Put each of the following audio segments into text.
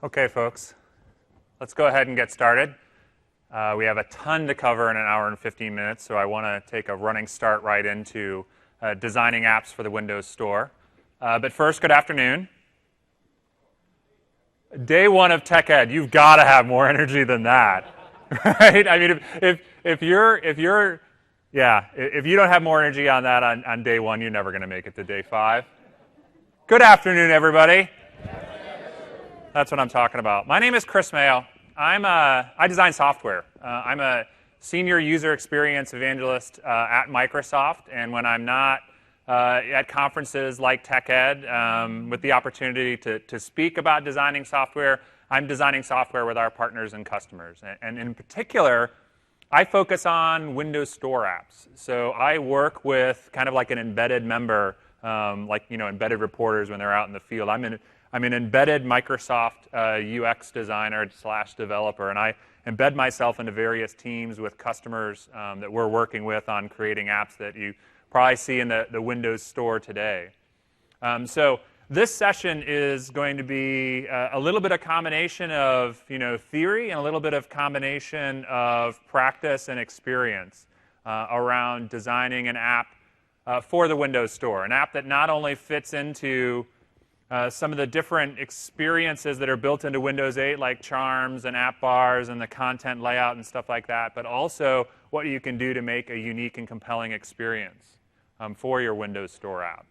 Okay, folks, let's go ahead and get started. We have a ton to cover in an hour and 15 minutes, so I want to take a running start right into designing apps for the Windows Store. But first, good afternoon. Day one of TechEd, you've got to have more energy than that, right? I mean, if you don't have more energy on that on day one, you're never going to make it to day 5. Good afternoon, everybody. That's what I'm talking about. My name is Chris Mayo. I design software. I'm a senior user experience evangelist at Microsoft, and when I'm not at conferences like TechEd with the opportunity to speak about designing software, I'm designing software with our partners and customers. And in particular, I focus on Windows Store apps. So I work with kind of like an embedded member, embedded reporters when they're out in the field. I'm an embedded Microsoft UX designer / developer, and I embed myself into various teams with customers that we're working with on creating apps that you probably see in the Windows Store today. So this session is going to be a little bit of combination of theory and a little bit of combination of practice and experience around designing an app for the Windows Store, an app that not only fits into some of the different experiences that are built into Windows 8, like charms and app bars and the content layout and stuff like that, but also what you can do to make a unique and compelling experience for your Windows Store app.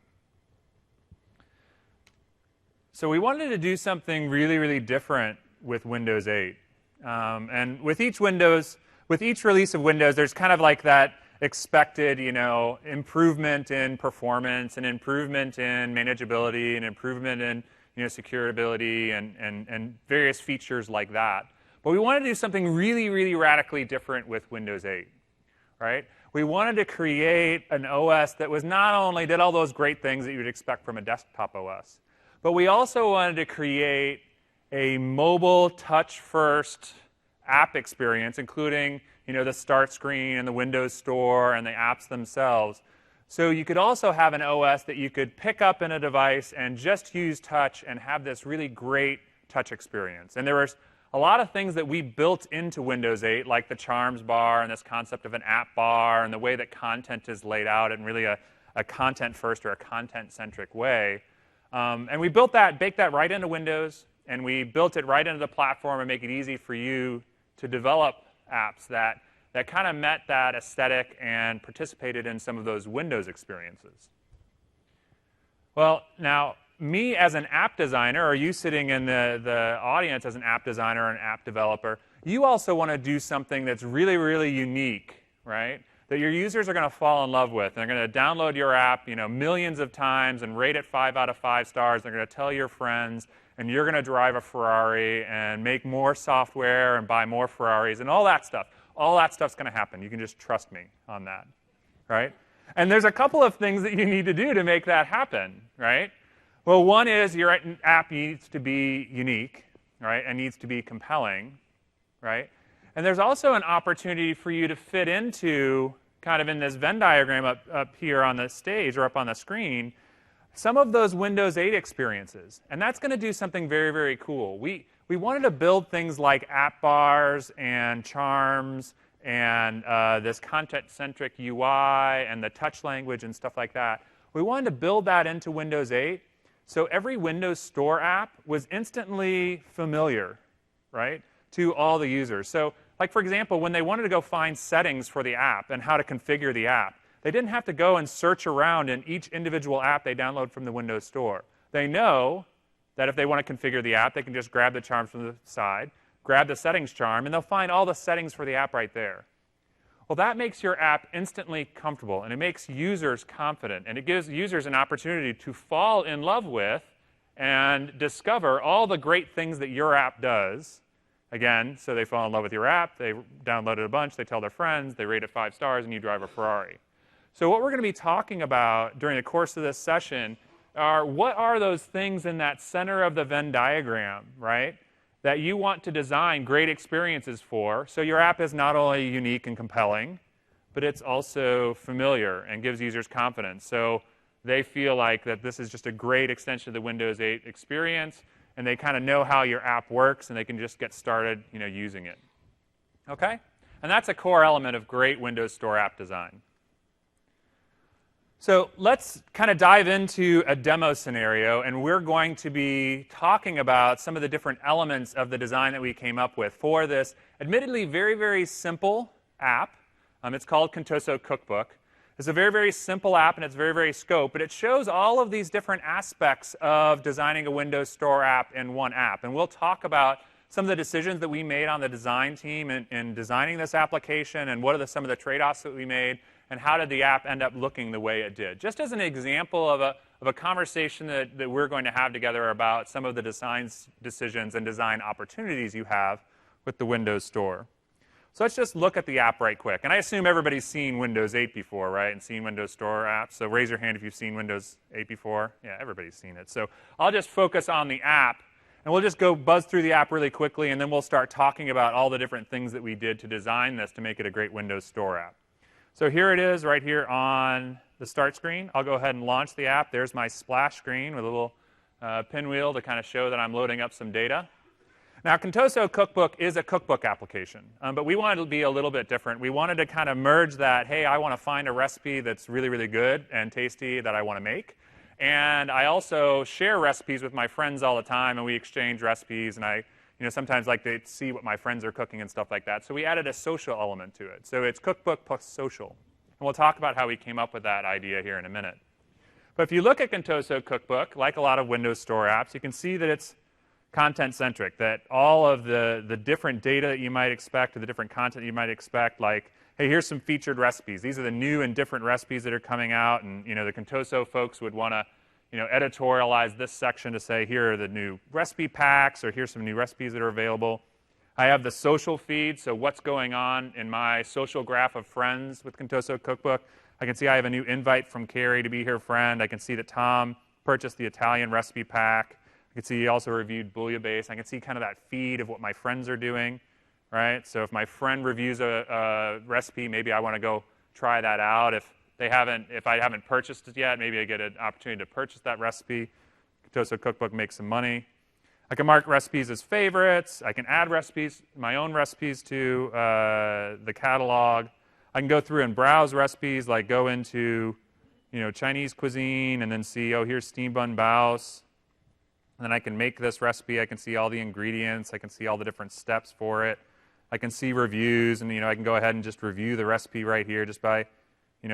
So we wanted to do something really, really different with Windows 8. And with each release of Windows, there's kind of like that expected, improvement in performance and improvement in manageability and improvement in, securability and various features like that. But we wanted to do something really, really radically different with Windows 8, right? We wanted to create an OS that was not only did all those great things that you would expect from a desktop OS, but we also wanted to create a mobile touch-first app experience, including the start screen and the Windows Store and the apps themselves. So you could also have an OS that you could pick up in a device and just use touch and have this really great touch experience. And there was a lot of things that we built into Windows 8, like the charms bar and this concept of an app bar and the way that content is laid out in really a content-first or a content-centric way. And we baked that right into Windows, and we built it right into the platform and make it easy for you to develop apps that kind of met that aesthetic and participated in some of those Windows experiences. Well, now, me as an app designer, or you sitting in the audience as an app designer or an app developer, you also want to do something that's really, really unique, right? That your users are going to fall in love with. They're going to download your app, millions of times and rate it 5 out of 5 stars. They're going to tell your friends, and you're going to drive a Ferrari and make more software and buy more Ferraris and all that stuff. All that stuff's going to happen. You can just trust me on that, right? And there's a couple of things that you need to do to make that happen, right? Well, one is your app needs to be unique, right, and needs to be compelling, right? And there's also an opportunity for you to fit into, kind of in this Venn diagram up here on the stage or up on the screen, some of those Windows 8 experiences. And that's going to do something very, very cool. We wanted to build things like app bars and charms and this content-centric UI and the touch language and stuff like that. We wanted to build that into Windows 8 so every Windows Store app was instantly familiar, right, to all the users. So, like, for example, when they wanted to go find settings for the app and how to configure the app, they didn't have to go and search around in each individual app they download from the Windows Store. They know that if they want to configure the app, they can just grab the charms from the side, grab the settings charm, and they'll find all the settings for the app right there. Well, that makes your app instantly comfortable, and it makes users confident, and it gives users an opportunity to fall in love with and discover all the great things that your app does. Again, so they fall in love with your app, they download it a bunch, they tell their friends, they rate it 5 stars, and you drive a Ferrari. So what we're going to be talking about during the course of this session are what are those things in that center of the Venn diagram, right, that you want to design great experiences for, so your app is not only unique and compelling, but it's also familiar and gives users confidence. So they feel like that this is just a great extension of the Windows 8 experience, and they kind of know how your app works, and they can just get started, using it. Okay? And that's a core element of great Windows Store app design. So let's kind of dive into a demo scenario, and we're going to be talking about some of the different elements of the design that we came up with for this admittedly very, very simple app. It's called Contoso Cookbook. It's a very, very simple app, and it's very, very scope, but it shows all of these different aspects of designing a Windows Store app in one app. And we'll talk about some of the decisions that we made on the design team in designing this application, and what are some of the trade-offs that we made, and how did the app end up looking the way it did. Just as an example of a conversation that we're going to have together about some of the design decisions and design opportunities you have with the Windows Store. So let's just look at the app right quick. And I assume everybody's seen Windows 8 before, right? And seen Windows Store apps. So raise your hand if you've seen Windows 8 before. Yeah, everybody's seen it. So I'll just focus on the app, and we'll just go buzz through the app really quickly, and then we'll start talking about all the different things that we did to design this to make it a great Windows Store app. So here it is right here on the start screen. I'll go ahead and launch the app. There's my splash screen with a little pinwheel to kind of show that I'm loading up some data. Now, Contoso Cookbook is a cookbook application, but we wanted to be a little bit different. We wanted to kind of merge that, hey, I want to find a recipe that's really, really good and tasty that I want to make. And I also share recipes with my friends all the time, and we exchange recipes, and I sometimes like to see what my friends are cooking and stuff like that. So we added a social element to it. So it's cookbook plus social. And we'll talk about how we came up with that idea here in a minute. But if you look at Contoso Cookbook, like a lot of Windows Store apps, you can see that it's content-centric, that all of the different data that you might expect, or the different content you might expect, like, hey, here's some featured recipes. These are the new and different recipes that are coming out, and the Contoso folks would want to editorialize this section to say, here are the new recipe packs, or here's some new recipes that are available. I have the social feed, so what's going on in my social graph of friends with Contoso Cookbook. I can see I have a new invite from Carrie to be her friend. I can see that Tom purchased the Italian recipe pack. I can see he also reviewed Bouillabaisse. I can see kind of that feed of what my friends are doing, right? So if my friend reviews a recipe, maybe I want to go try that out. If I haven't purchased it yet, maybe I get an opportunity to purchase that recipe. Contoso Cookbook makes some money. I can mark recipes as favorites. I can add recipes, my own recipes to the catalog. I can go through and browse recipes, like go into Chinese cuisine and then see, oh, here's steamed bun baos. And then I can make this recipe. I can see all the ingredients. I can see all the different steps for it. I can see reviews, and I can go ahead and just review the recipe right here just by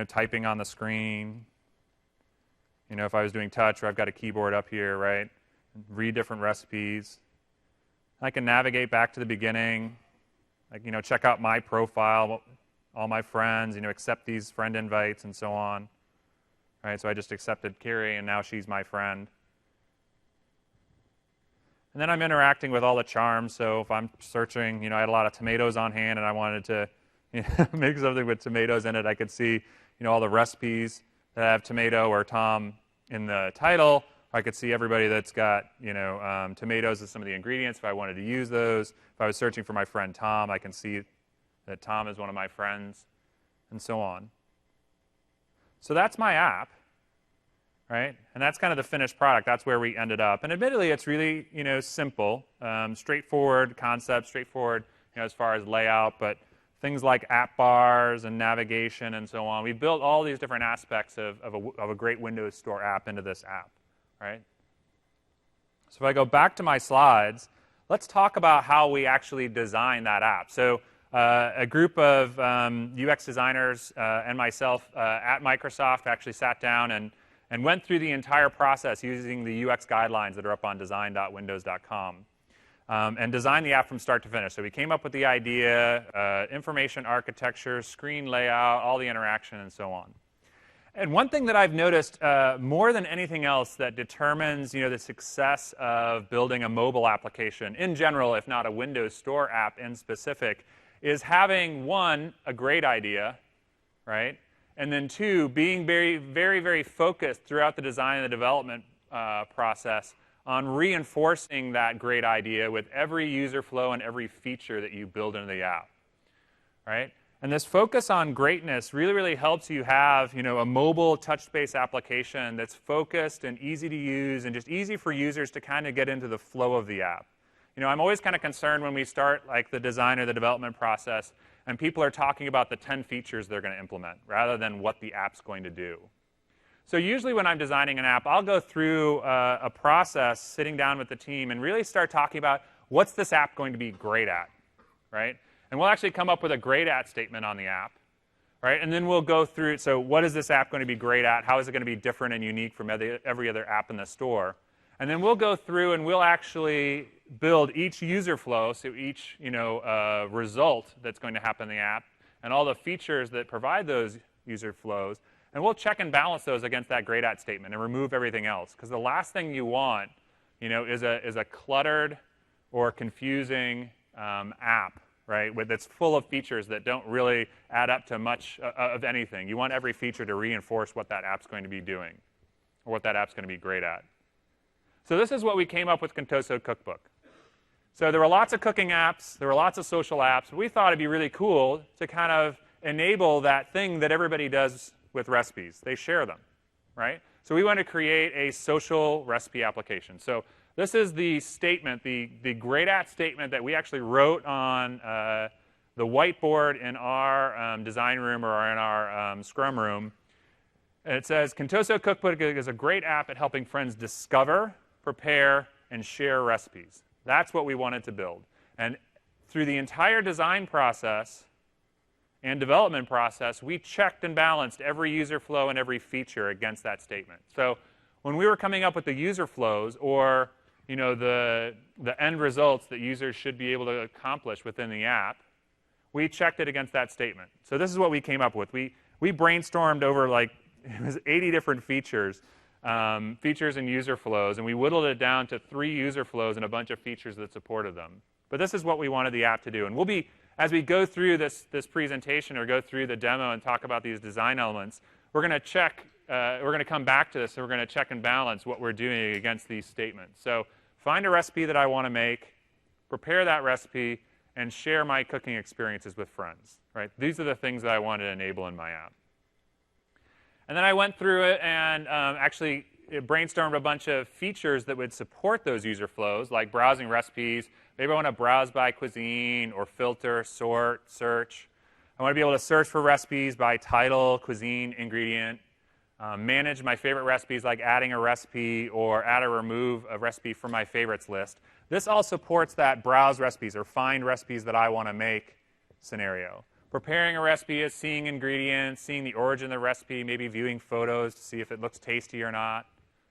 typing on the screen. If I was doing touch, or I've got a keyboard up here, right? Read different recipes. I can navigate back to the beginning. Like, check out my profile, all my friends, accept these friend invites and so on. Right? So I just accepted Carrie, and now she's my friend. And then I'm interacting with all the charms. So if I'm searching, I had a lot of tomatoes on hand, and I wanted to make something with tomatoes in it, I could see, all the recipes that have tomato or Tom in the title. I could see everybody that's got, tomatoes as some of the ingredients if I wanted to use those. If I was searching for my friend Tom, I can see that Tom is one of my friends, and so on. So that's my app, right? And that's kind of the finished product. That's where we ended up. And admittedly, it's really, simple, straightforward concept, straightforward, as far as layout, but things like app bars and navigation and so on. We built all these different aspects of a great Windows Store app into this app, right? So if I go back to my slides, let's talk about how we actually designed that app. So a group of UX designers and myself at Microsoft actually sat down and went through the entire process using the UX guidelines that are up on design.windows.com. And designed the app from start to finish. So we came up with the idea, information architecture, screen layout, all the interaction, and so on. And one thing that I've noticed more than anything else that determines the success of building a mobile application in general, if not a Windows Store app in specific, is having, one, a great idea, right? And then two, being very, very, very focused throughout the design and the development process on reinforcing that great idea with every user flow and every feature that you build into the app, right? And this focus on greatness really, really helps you have, a mobile touch-based application that's focused and easy to use and just easy for users to kind of get into the flow of the app. I'm always kind of concerned when we start like the design or the development process and people are talking about the 10 features they're going to implement rather than what the app's going to do. So usually when I'm designing an app, I'll go through a process sitting down with the team and really start talking about what's this app going to be great at, right? And we'll actually come up with a great at statement on the app, right? And then we'll go through, so what is this app going to be great at? How is it going to be different and unique from every other app in the store? And then we'll go through and we'll actually build each user flow, so each result that's going to happen in the app, and all the features that provide those user flows, and we'll check and balance those against that great at statement and remove everything else. Because the last thing you want, is a cluttered or confusing app, right, that's full of features that don't really add up to much of anything. You want every feature to reinforce what that app's going to be doing or what that app's going to be great at. So this is what we came up with Contoso Cookbook. So there were lots of cooking apps. There were lots of social apps. We thought it'd be really cool to kind of enable that thing that everybody does with recipes. They share them, right? So we want to create a social recipe application. So this is the statement, the great at statement that we actually wrote on the whiteboard in our design room or in our Scrum room. And it says, Contoso Cookbook is a great app at helping friends discover, prepare, and share recipes. That's what we wanted to build. And through the entire design process and development process, we checked and balanced every user flow and every feature against that statement. So when we were coming up with the user flows or the end results that users should be able to accomplish within the app, we checked it against that statement. So this is what we came up with. We brainstormed over it was 80 different features and user flows, and we whittled it down to 3 user flows and a bunch of features that supported them. But this is what we wanted the app to do. And we'll be, as we go through this presentation or go through the demo and talk about these design elements, we're going to check, we're going to come back to this, and we're going to check and balance what we're doing against these statements. So find a recipe that I want to make, prepare that recipe, and share my cooking experiences with friends. Right? These are the things that I want to enable in my app. And then I went through it and actually brainstormed a bunch of features that would support those user flows, like browsing recipes. Maybe I want to browse by cuisine or filter, sort, search. I want to be able to search for recipes by title, cuisine, ingredient, manage my favorite recipes like adding a recipe or add or remove a recipe from my favorites list. This all supports that browse recipes or find recipes that I want to make scenario. Preparing a recipe is seeing ingredients, seeing the origin of the recipe, maybe viewing photos to see if it looks tasty or not,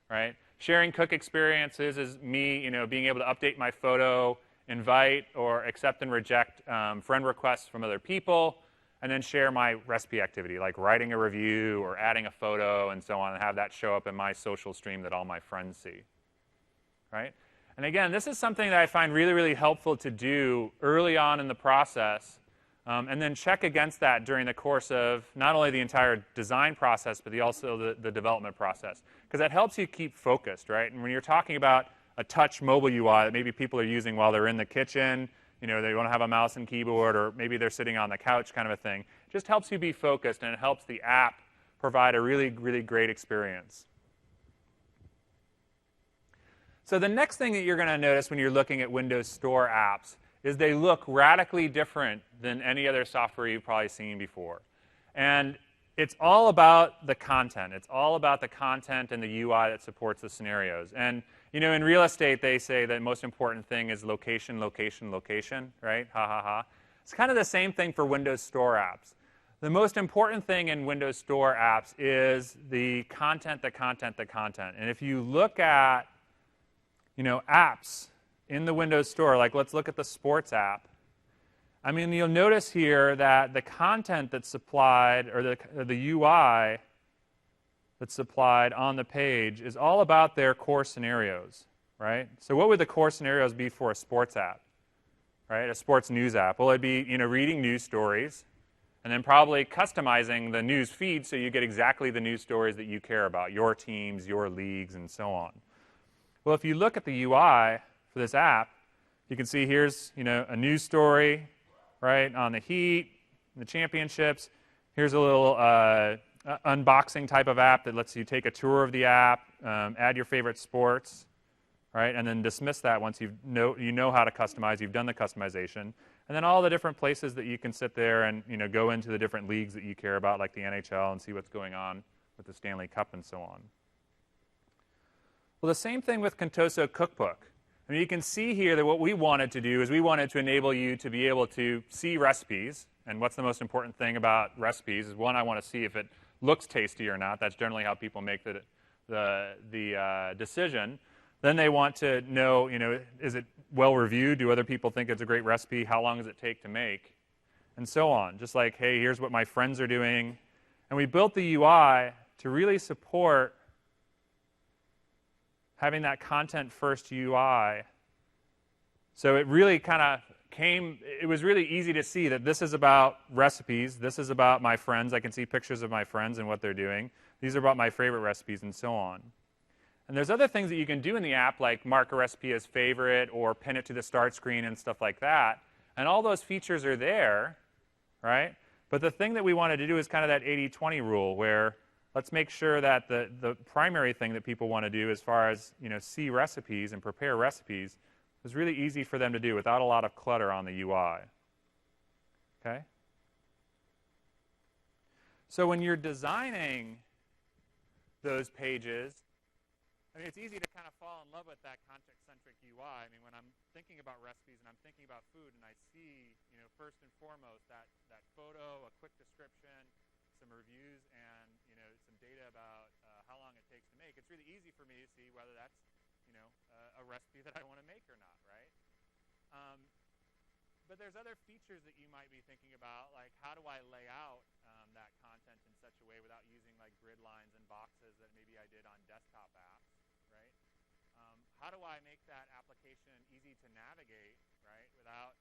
right? Sharing cook experiences is me, being able to update my photo, invite or accept and reject friend requests from other people, and then share my recipe activity, like writing a review or adding a photo and so on, and have that show up in my social stream that all my friends see, right? And again, this is something that I find really, really helpful to do early on in the process. And then check against that during the course of not only the entire design process, but also the development process. Because that helps you keep focused, right? And when you're talking about a touch mobile UI that maybe people are using while they're in the kitchen, they want to have a mouse and keyboard, or maybe they're sitting on the couch kind of a thing, it just helps you be focused, and it helps the app provide a really, really great experience. So the next thing that you're going to notice when you're looking at Windows Store apps is they look radically different than any other software you've probably seen before. And it's all about the content. It's all about the content and the UI that supports the scenarios. And in real estate, they say the most important thing is location, location, location, right? Ha, ha, ha. It's kind of the same thing for Windows Store apps. The most important thing in Windows Store apps is the content, the content, the content. And if you look at, apps in the Windows Store, like let's look at the sports app. I mean, you'll notice here that the content that's supplied, or the UI that's supplied on the page is all about their core scenarios, right? So what would the core scenarios be for a sports app, right? A sports news app? Well, it'd be, reading news stories, and then probably customizing the news feed so you get exactly the news stories that you care about, your teams, your leagues, and so on. Well, if you look at the UI for this app, you can see here's a news story, right, on the Heat, the championships. Here's a little unboxing type of app that lets you take a tour of the app, add your favorite sports, right, and then dismiss that once you know how to customize, you've done the customization. And then all the different places that you can sit there and go into the different leagues that you care about, like the NHL, and see what's going on with the Stanley Cup and so on. Well, the same thing with Contoso Cookbook. I mean, you can see here that what we wanted to do is we wanted to enable you to be able to see recipes. And what's the most important thing about recipes is, one, I want to see if it looks tasty or not. That's generally how people make the decision. Then they want to know, is it well reviewed? Do other people think it's a great recipe? How long does it take to make? And so on. Just like, hey, here's what my friends are doing. And we built the UI to really support having that content-first UI. So it really kind of it was really easy to see that this is about recipes. This is about my friends. I can see pictures of my friends and what they're doing. These are about my favorite recipes and so on. And there's other things that you can do in the app, like mark a recipe as favorite or pin it to the start screen and stuff like that. And all those features are there, right? But the thing that we wanted to do is kind of that 80-20 rule, where let's make sure that the primary thing that people want to do as far as see recipes and prepare recipes is really easy for them to do without a lot of clutter on the UI. Okay? So when you're designing those pages, I mean, it's easy to kind of fall in love with that context-centric UI. I mean, when I'm thinking about recipes and I'm thinking about food and I see, first and foremost, that photo, a quick description, some reviews, and, some data about how long it takes to make, it's really easy for me to see whether that's, a recipe that I want to make or not, right? But there's other features that you might be thinking about, like how do I lay out that content in such a way without using like grid lines and boxes that maybe I did on desktop apps, right? How do I make that application easy to navigate, right, without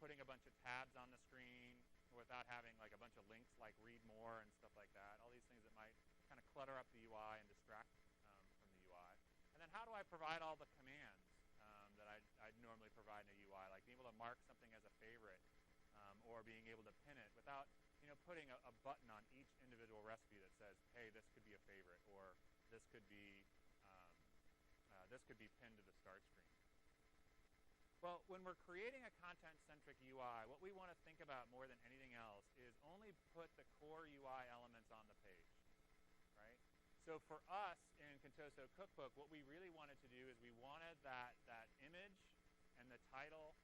putting a bunch of tabs on the screen, or without having like a bunch of links like read more and stuff like that, all these things that might kind of clutter up the UI and distract from the UI. And then how do I provide all the commands that I'd normally provide in a UI, like being able to mark something as a favorite or being able to pin it without putting a button on each individual recipe that says, hey, this could be a favorite, or this could be pinned to the start screen. Well, when we're creating a content-centric UI, what we want to think about more than anything else is only put the core UI elements on the page, right? So for us in Contoso Cookbook, what we really wanted to do is we wanted that image and the title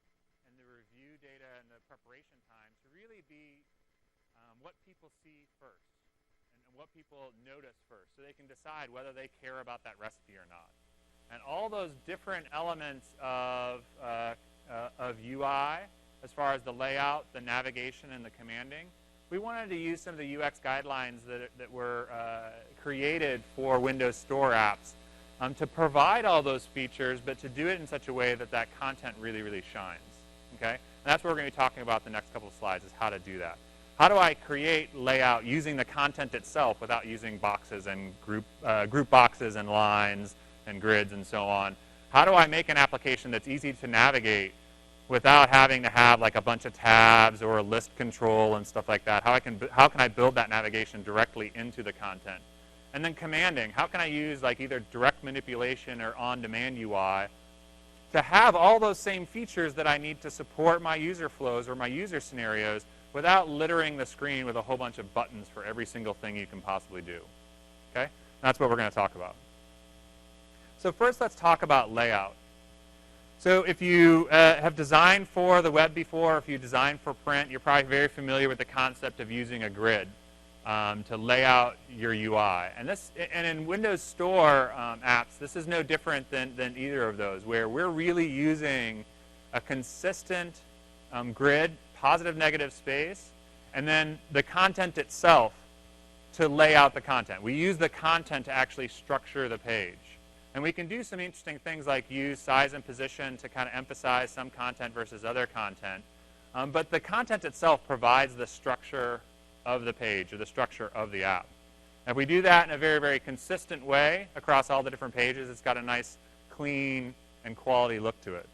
and the review data and the preparation time to really be what people see first and what people notice first, so they can decide whether they care about that recipe or not. And all those different elements of UI, as far as the layout, the navigation, and the commanding, we wanted to use some of the UX guidelines that were created for Windows Store apps to provide all those features, but to do it in such a way that that content really, really shines. Okay? And that's what we're going to be talking about the next couple of slides, is how to do that. How do I create layout using the content itself without using boxes and group boxes and lines and grids and so on? How do I make an application that's easy to navigate without having to have like a bunch of tabs or a list control and stuff like that? How can I build that navigation directly into the content? And then commanding. How can I use like either direct manipulation or on-demand UI to have all those same features that I need to support my user flows or my user scenarios without littering the screen with a whole bunch of buttons for every single thing you can possibly do? Okay? That's what we're going to talk about. So first, let's talk about layout. So if you have designed for the web before, if you designed for print, you're probably very familiar with the concept of using a grid to lay out your UI. And in Windows Store apps, this is no different than either of those, where we're really using a consistent grid, positive, negative space, and then the content itself to lay out the content. We use the content to actually structure the page. And we can do some interesting things like use size and position to kind of emphasize some content versus other content. But the content itself provides the structure of the page or the structure of the app. If we do that in a very, very consistent way across all the different pages, it's got a nice, clean, and quality look to it.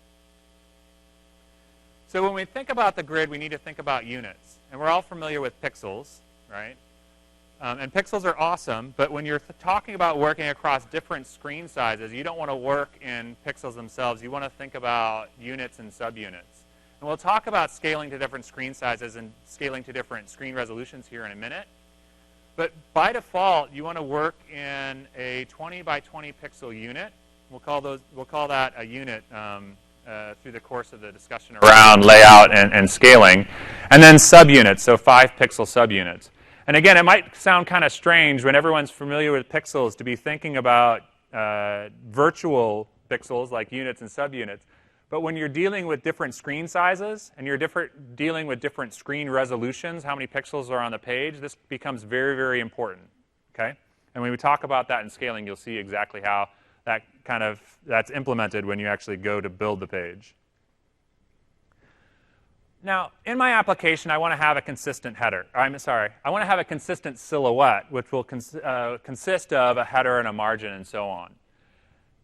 So when we think about the grid, we need to think about units. And we're all familiar with pixels, right? And pixels are awesome, but when you're talking about working across different screen sizes, you don't want to work in pixels themselves. You want to think about units and subunits. And we'll talk about scaling to different screen sizes and scaling to different screen resolutions here in a minute. But by default, you want to work in a 20 by 20 pixel unit. We'll call that a unit through the course of the discussion around layout and scaling. And then subunits, so 5 pixel subunits. And again, it might sound kind of strange when everyone's familiar with pixels to be thinking about virtual pixels like units and subunits. But when you're dealing with different screen sizes and you're dealing with different screen resolutions, how many pixels are on the page, this becomes very, very important. Okay? And when we talk about that in scaling, you'll see exactly how that's implemented when you actually go to build the page. Now, in my application, I want to have a consistent header. I want to have a consistent silhouette, which will consist of a header and a margin and so on.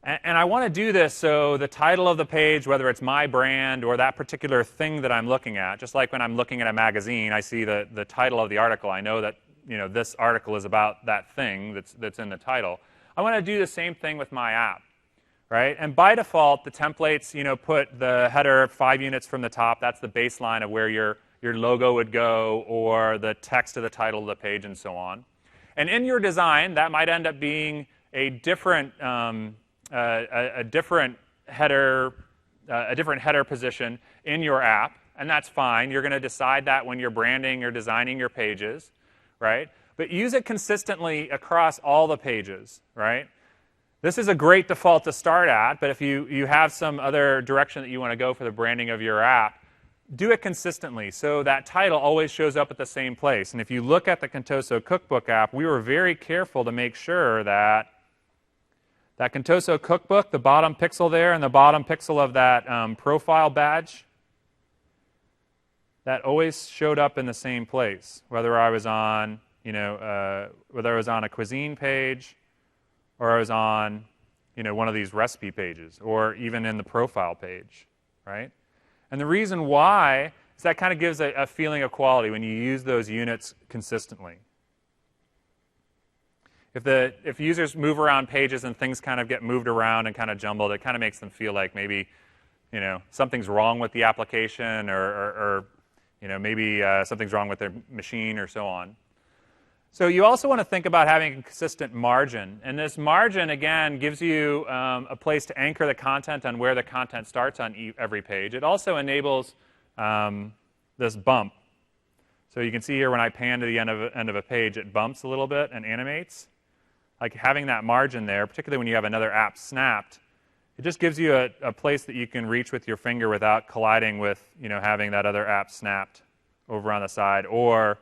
And I want to do this so the title of the page, whether it's my brand or that particular thing that I'm looking at, just like when I'm looking at a magazine, I see the title of the article. I know that this article is about that thing that's in the title. I want to do the same thing with my app, right? And by default, the templates put the header 5 units from the top. That's the baseline of where your logo would go, or the text of the title of the page, and so on. And in your design, that might end up being a different header position in your app, and that's fine. You're going to decide that when you're branding or designing your pages, right? But use it consistently across all the pages, right? This is a great default to start at, but if you have some other direction that you want to go for the branding of your app, do it consistently so that title always shows up at the same place. And if you look at the Contoso Cookbook app, we were very careful to make sure that Contoso Cookbook, the bottom pixel there and the bottom pixel of that profile badge, that always showed up in the same place, whether I was on whether I was on a cuisine page or I was on one of these recipe pages, or even in the profile page, right? And the reason why is that kind of gives a feeling of quality when you use those units consistently. If users move around pages and things kind of get moved around and kind of jumbled, it kind of makes them feel like maybe something's wrong with the application, or maybe something's wrong with their machine, or so on. So you also want to think about having a consistent margin. And this margin, again, gives you a place to anchor the content on where the content starts on every page. It also enables this bump. So you can see here when I pan to the end of a page, it bumps a little bit and animates. Like having that margin there, particularly when you have another app snapped, it just gives you a place that you can reach with your finger without colliding with having that other app snapped over on the side, or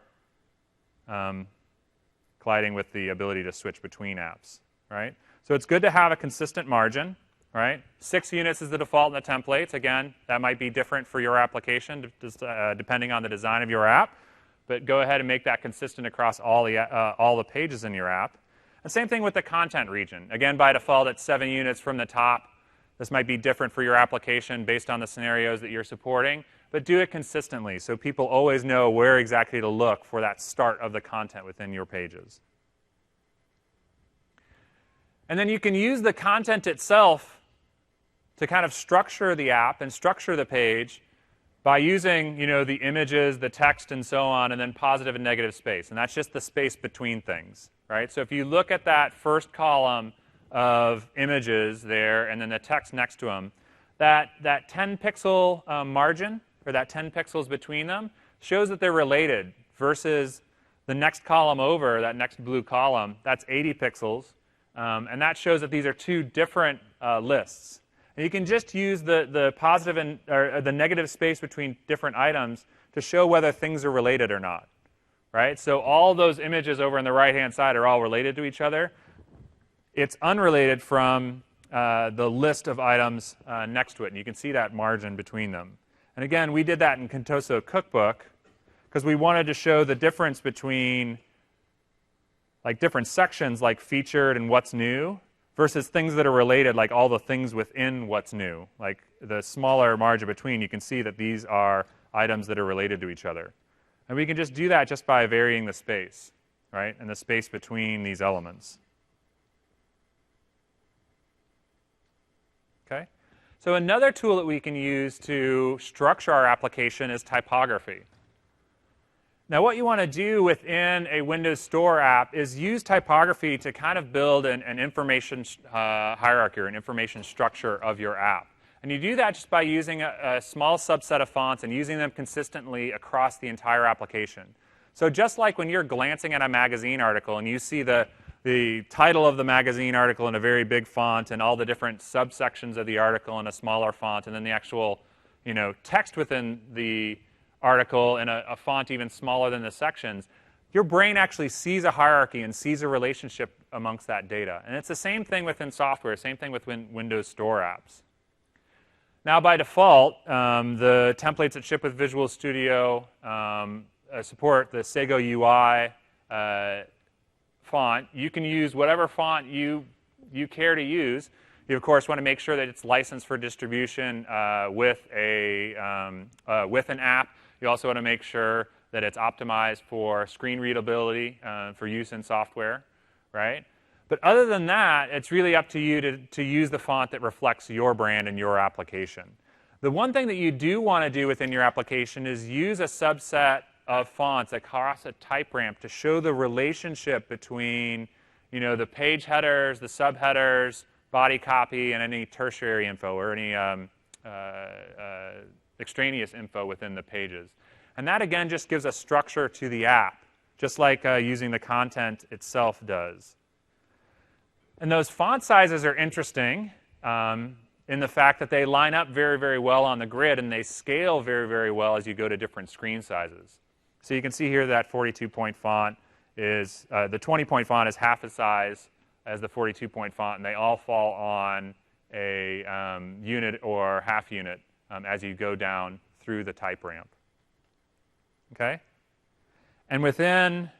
colliding with the ability to switch between apps, right? So it's good to have a consistent margin, right? 6 units is the default in the templates. Again, that might be different for your application, depending on the design of your app. But go ahead and make that consistent across all the pages in your app. And same thing with the content region. Again, by default, it's 7 units from the top. This might be different for your application based on the scenarios that you're supporting. But do it consistently so people always know where exactly to look for that start of the content within your pages. And then you can use the content itself to kind of structure the app and structure the page by using the images, the text, and so on, and then positive and negative space. And that's just the space between things, right? So if you look at that first column of images there and then the text next to them, that 10-pixel margin, or that 10 pixels between them, shows that they're related, versus the next column over, that next blue column, that's 80 pixels. And that shows that these are 2 different lists. And you can just use the positive or the negative space between different items to show whether things are related or not, right? So all those images over on the right-hand side are all related to each other. It's unrelated from the list of items next to it. And you can see that margin between them. And again, we did that in Contoso Cookbook because we wanted to show the difference between different sections like featured and what's new versus things that are related, like all the things within what's new. Like the smaller margin between, you can see that these are items that are related to each other. And we can just do that just by varying the space, right, and the space between these elements. Okay? So another tool that we can use to structure our application is typography. Now, what you want to do within a Windows Store app is use typography to kind of build an information hierarchy or an information structure of your app. And you do that just by using a small subset of fonts and using them consistently across the entire application. So just like when you're glancing at a magazine article and you see the title of the magazine article in a very big font and all the different subsections of the article in a smaller font, and then the actual text within the article in a font even smaller than the sections, your brain actually sees a hierarchy and sees a relationship amongst that data. And it's the same thing within software, same thing with Windows Store apps. Now, by default, the templates that ship with Visual Studio support the Sego UI font. You can use whatever font you care to use. You, of course, want to make sure that it's licensed for distribution with an app. You also want to make sure that it's optimized for screen readability for use in software, right? But other than that, it's really up to you to use the font that reflects your brand and your application. The one thing that you do want to do within your application is use a subset of fonts across a type ramp to show the relationship between the page headers, the subheaders, body copy, and any tertiary info or any extraneous info within the pages. And that, again, just gives a structure to the app, just like using the content itself does. And those font sizes are interesting in the fact that they line up very, very well on the grid, and they scale very, very well as you go to different screen sizes. So you can see here that 42-point font is, the 20-point font is half the size as the 42-point font, and they all fall on a unit or half unit as you go down through the type ramp. Okay? And within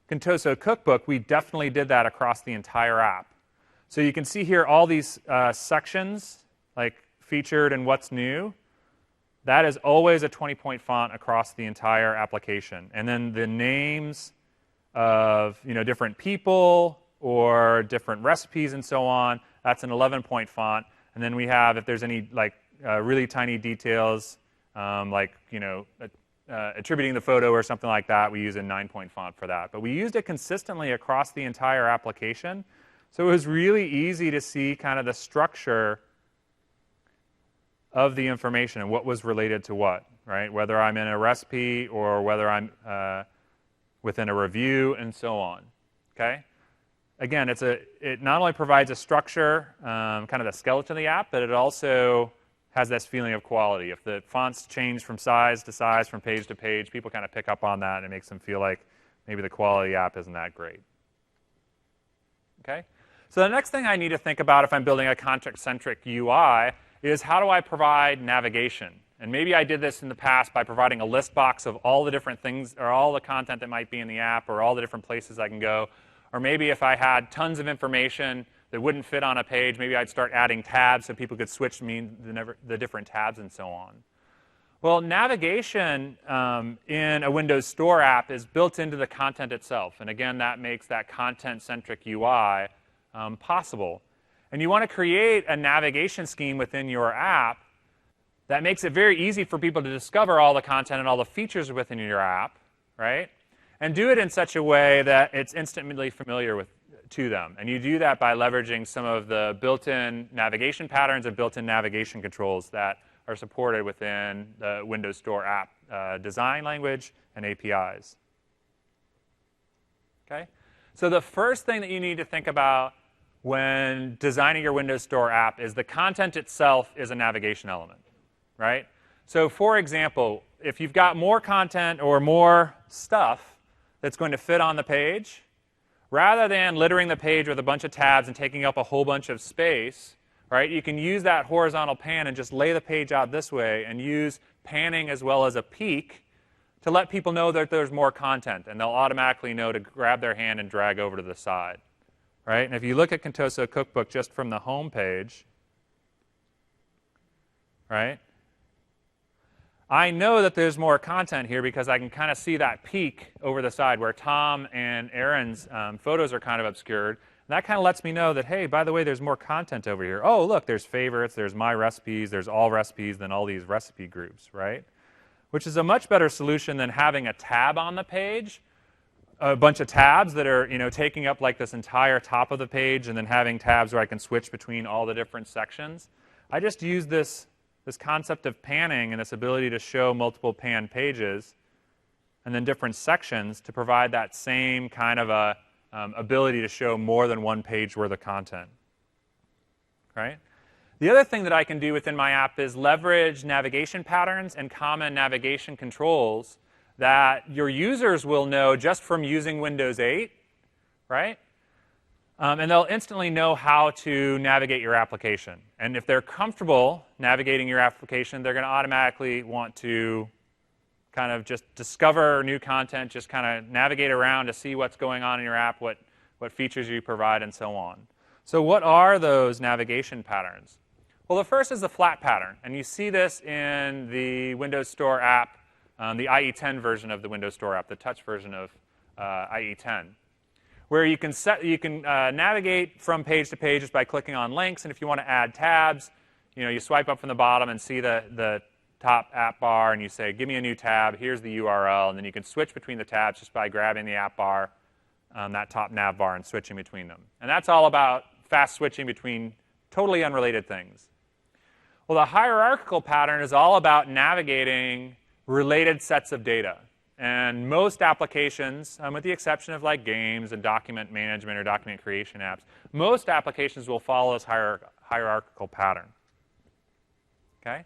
Contoso Cookbook, we definitely did that across the entire app. So you can see here all these sections, like featured and what's new. That is always a 20-point font across the entire application. And then the names of different people or different recipes and so on, that's an 11-point font. And then we have, if there's any really tiny details, attributing the photo or something like that, we use a 9-point font for that. But we used it consistently across the entire application. So it was really easy to see kind of the structure of the information and what was related to what, right? Whether I'm in a recipe or whether I'm within a review and so on, okay? Again, it not only provides a structure, kind of the skeleton of the app, but it also has this feeling of quality. If the fonts change from size to size, from page to page, people kind of pick up on that, and it makes them feel like maybe the quality of the app isn't that great. Okay? So the next thing I need to think about if I'm building a content-centric UI is how do I provide navigation? And maybe I did this in the past by providing a list box of all the different things or all the content that might be in the app or all the different places I can go. Or maybe if I had tons of information that wouldn't fit on a page, maybe I'd start adding tabs so people could switch the different tabs and so on. Well, navigation in a Windows Store app is built into the content itself. And again, that makes that content-centric UI possible. And you want to create a navigation scheme within your app that makes it very easy for people to discover all the content and all the features within your app, right? And do it in such a way that it's instantly familiar to them. And you do that by leveraging some of the built-in navigation patterns and built-in navigation controls that are supported within the Windows Store app design language and APIs. Okay? So the first thing that you need to think about when designing your Windows Store app is the content itself is a navigation element, right? So for example, if you've got more content or more stuff that's going to fit on the page, rather than littering the page with a bunch of tabs and taking up a whole bunch of space, right, you can use that horizontal pan and just lay the page out this way and use panning as well as a peek to let people know that there's more content, and they'll automatically know to grab their hand and drag over to the side. right? And if you look at Contoso Cookbook just from the home page, right, I know that there's more content here because I can kind of see that peak over the side where Tom and Aaron's photos are kind of obscured. And that kind of lets me know that, hey, by the way, there's more content over here. Oh, look, there's favorites, there's my recipes, there's all recipes, then all these recipe groups, right? Which is a much better solution than having a tab on the page, a bunch of tabs that are, taking up like this entire top of the page, and then having tabs where I can switch between all the different sections. I just use this concept of panning and this ability to show multiple panned pages and then different sections to provide that same kind of a ability to show more than one page worth of content. Right? The other thing that I can do within my app is leverage navigation patterns and common navigation controls that your users will know just from using Windows 8, right? And they'll instantly know how to navigate your application. And if they're comfortable navigating your application, they're going to automatically want to kind of just discover new content, just kind of navigate around to see what's going on in your app, what features you provide, and so on. So what are those navigation patterns? Well, the first is the flat pattern. And you see this in the Windows Store app, the IE10 version of the Windows Store app, the touch version of IE10. Where you can navigate from page to page just by clicking on links, and if you want to add tabs, you swipe up from the bottom and see the top app bar, and you say, give me a new tab, here's the URL, and then you can switch between the tabs just by grabbing the app bar, that top nav bar, and switching between them. And that's all about fast switching between totally unrelated things. Well, the hierarchical pattern is all about navigating related sets of data. And most applications, with the exception of like games and document management or document creation apps, most applications will follow this hierarchical pattern. Okay?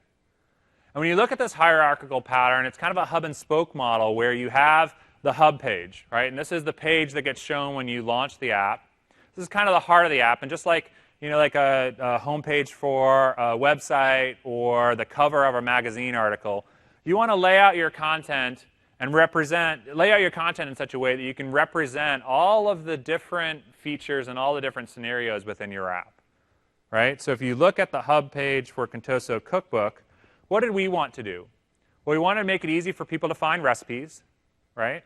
And when you look at this hierarchical pattern, it's kind of a hub and spoke model where you have the hub page, right? And this is the page that gets shown when you launch the app. This is kind of the heart of the app. And just like, like a home page for a website or the cover of a magazine article, you want to lay out your content and lay out your content in such a way that you can represent all of the different features and all the different scenarios within your app, right? So if you look at the hub page for Contoso Cookbook, what did we want to do? Well, we wanted to make it easy for people to find recipes, right?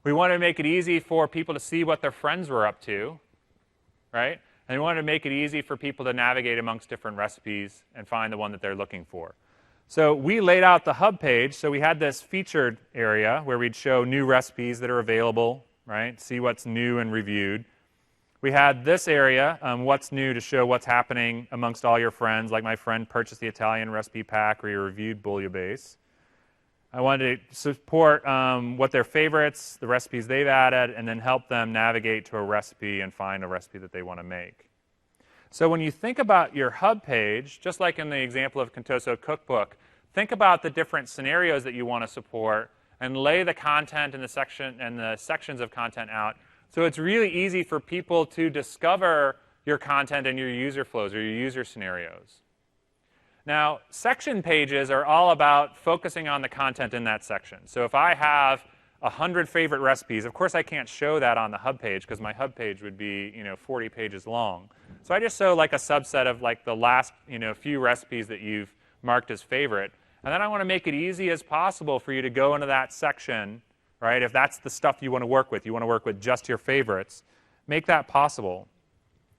We wanted to make it easy for people to see what their friends were up to, right? And we wanted to make it easy for people to navigate amongst different recipes and find the one that they're looking for. So we laid out the hub page. So we had this featured area where we'd show new recipes that are available, right? See what's new and reviewed. We had this area, what's new, to show what's happening amongst all your friends. Like my friend purchased the Italian recipe pack, or he reviewed bouillabaisse. I wanted to support what their favorites, the recipes they've added, and then help them navigate to a recipe and find a recipe that they want to make. So when you think about your hub page, just like in the example of Contoso Cookbook, think about the different scenarios that you want to support and lay the content and the sections of content out. So it's really easy for people to discover your content and your user flows or your user scenarios. Now, section pages are all about focusing on the content in that section. So if I have 100 favorite recipes, of course I can't show that on the hub page because my hub page would be 40 pages long. So I just show like a subset of like the last few recipes that you've marked as favorite. And then I want to make it easy as possible for you to go into that section, right? If that's the stuff you want to work with just your favorites, make that possible.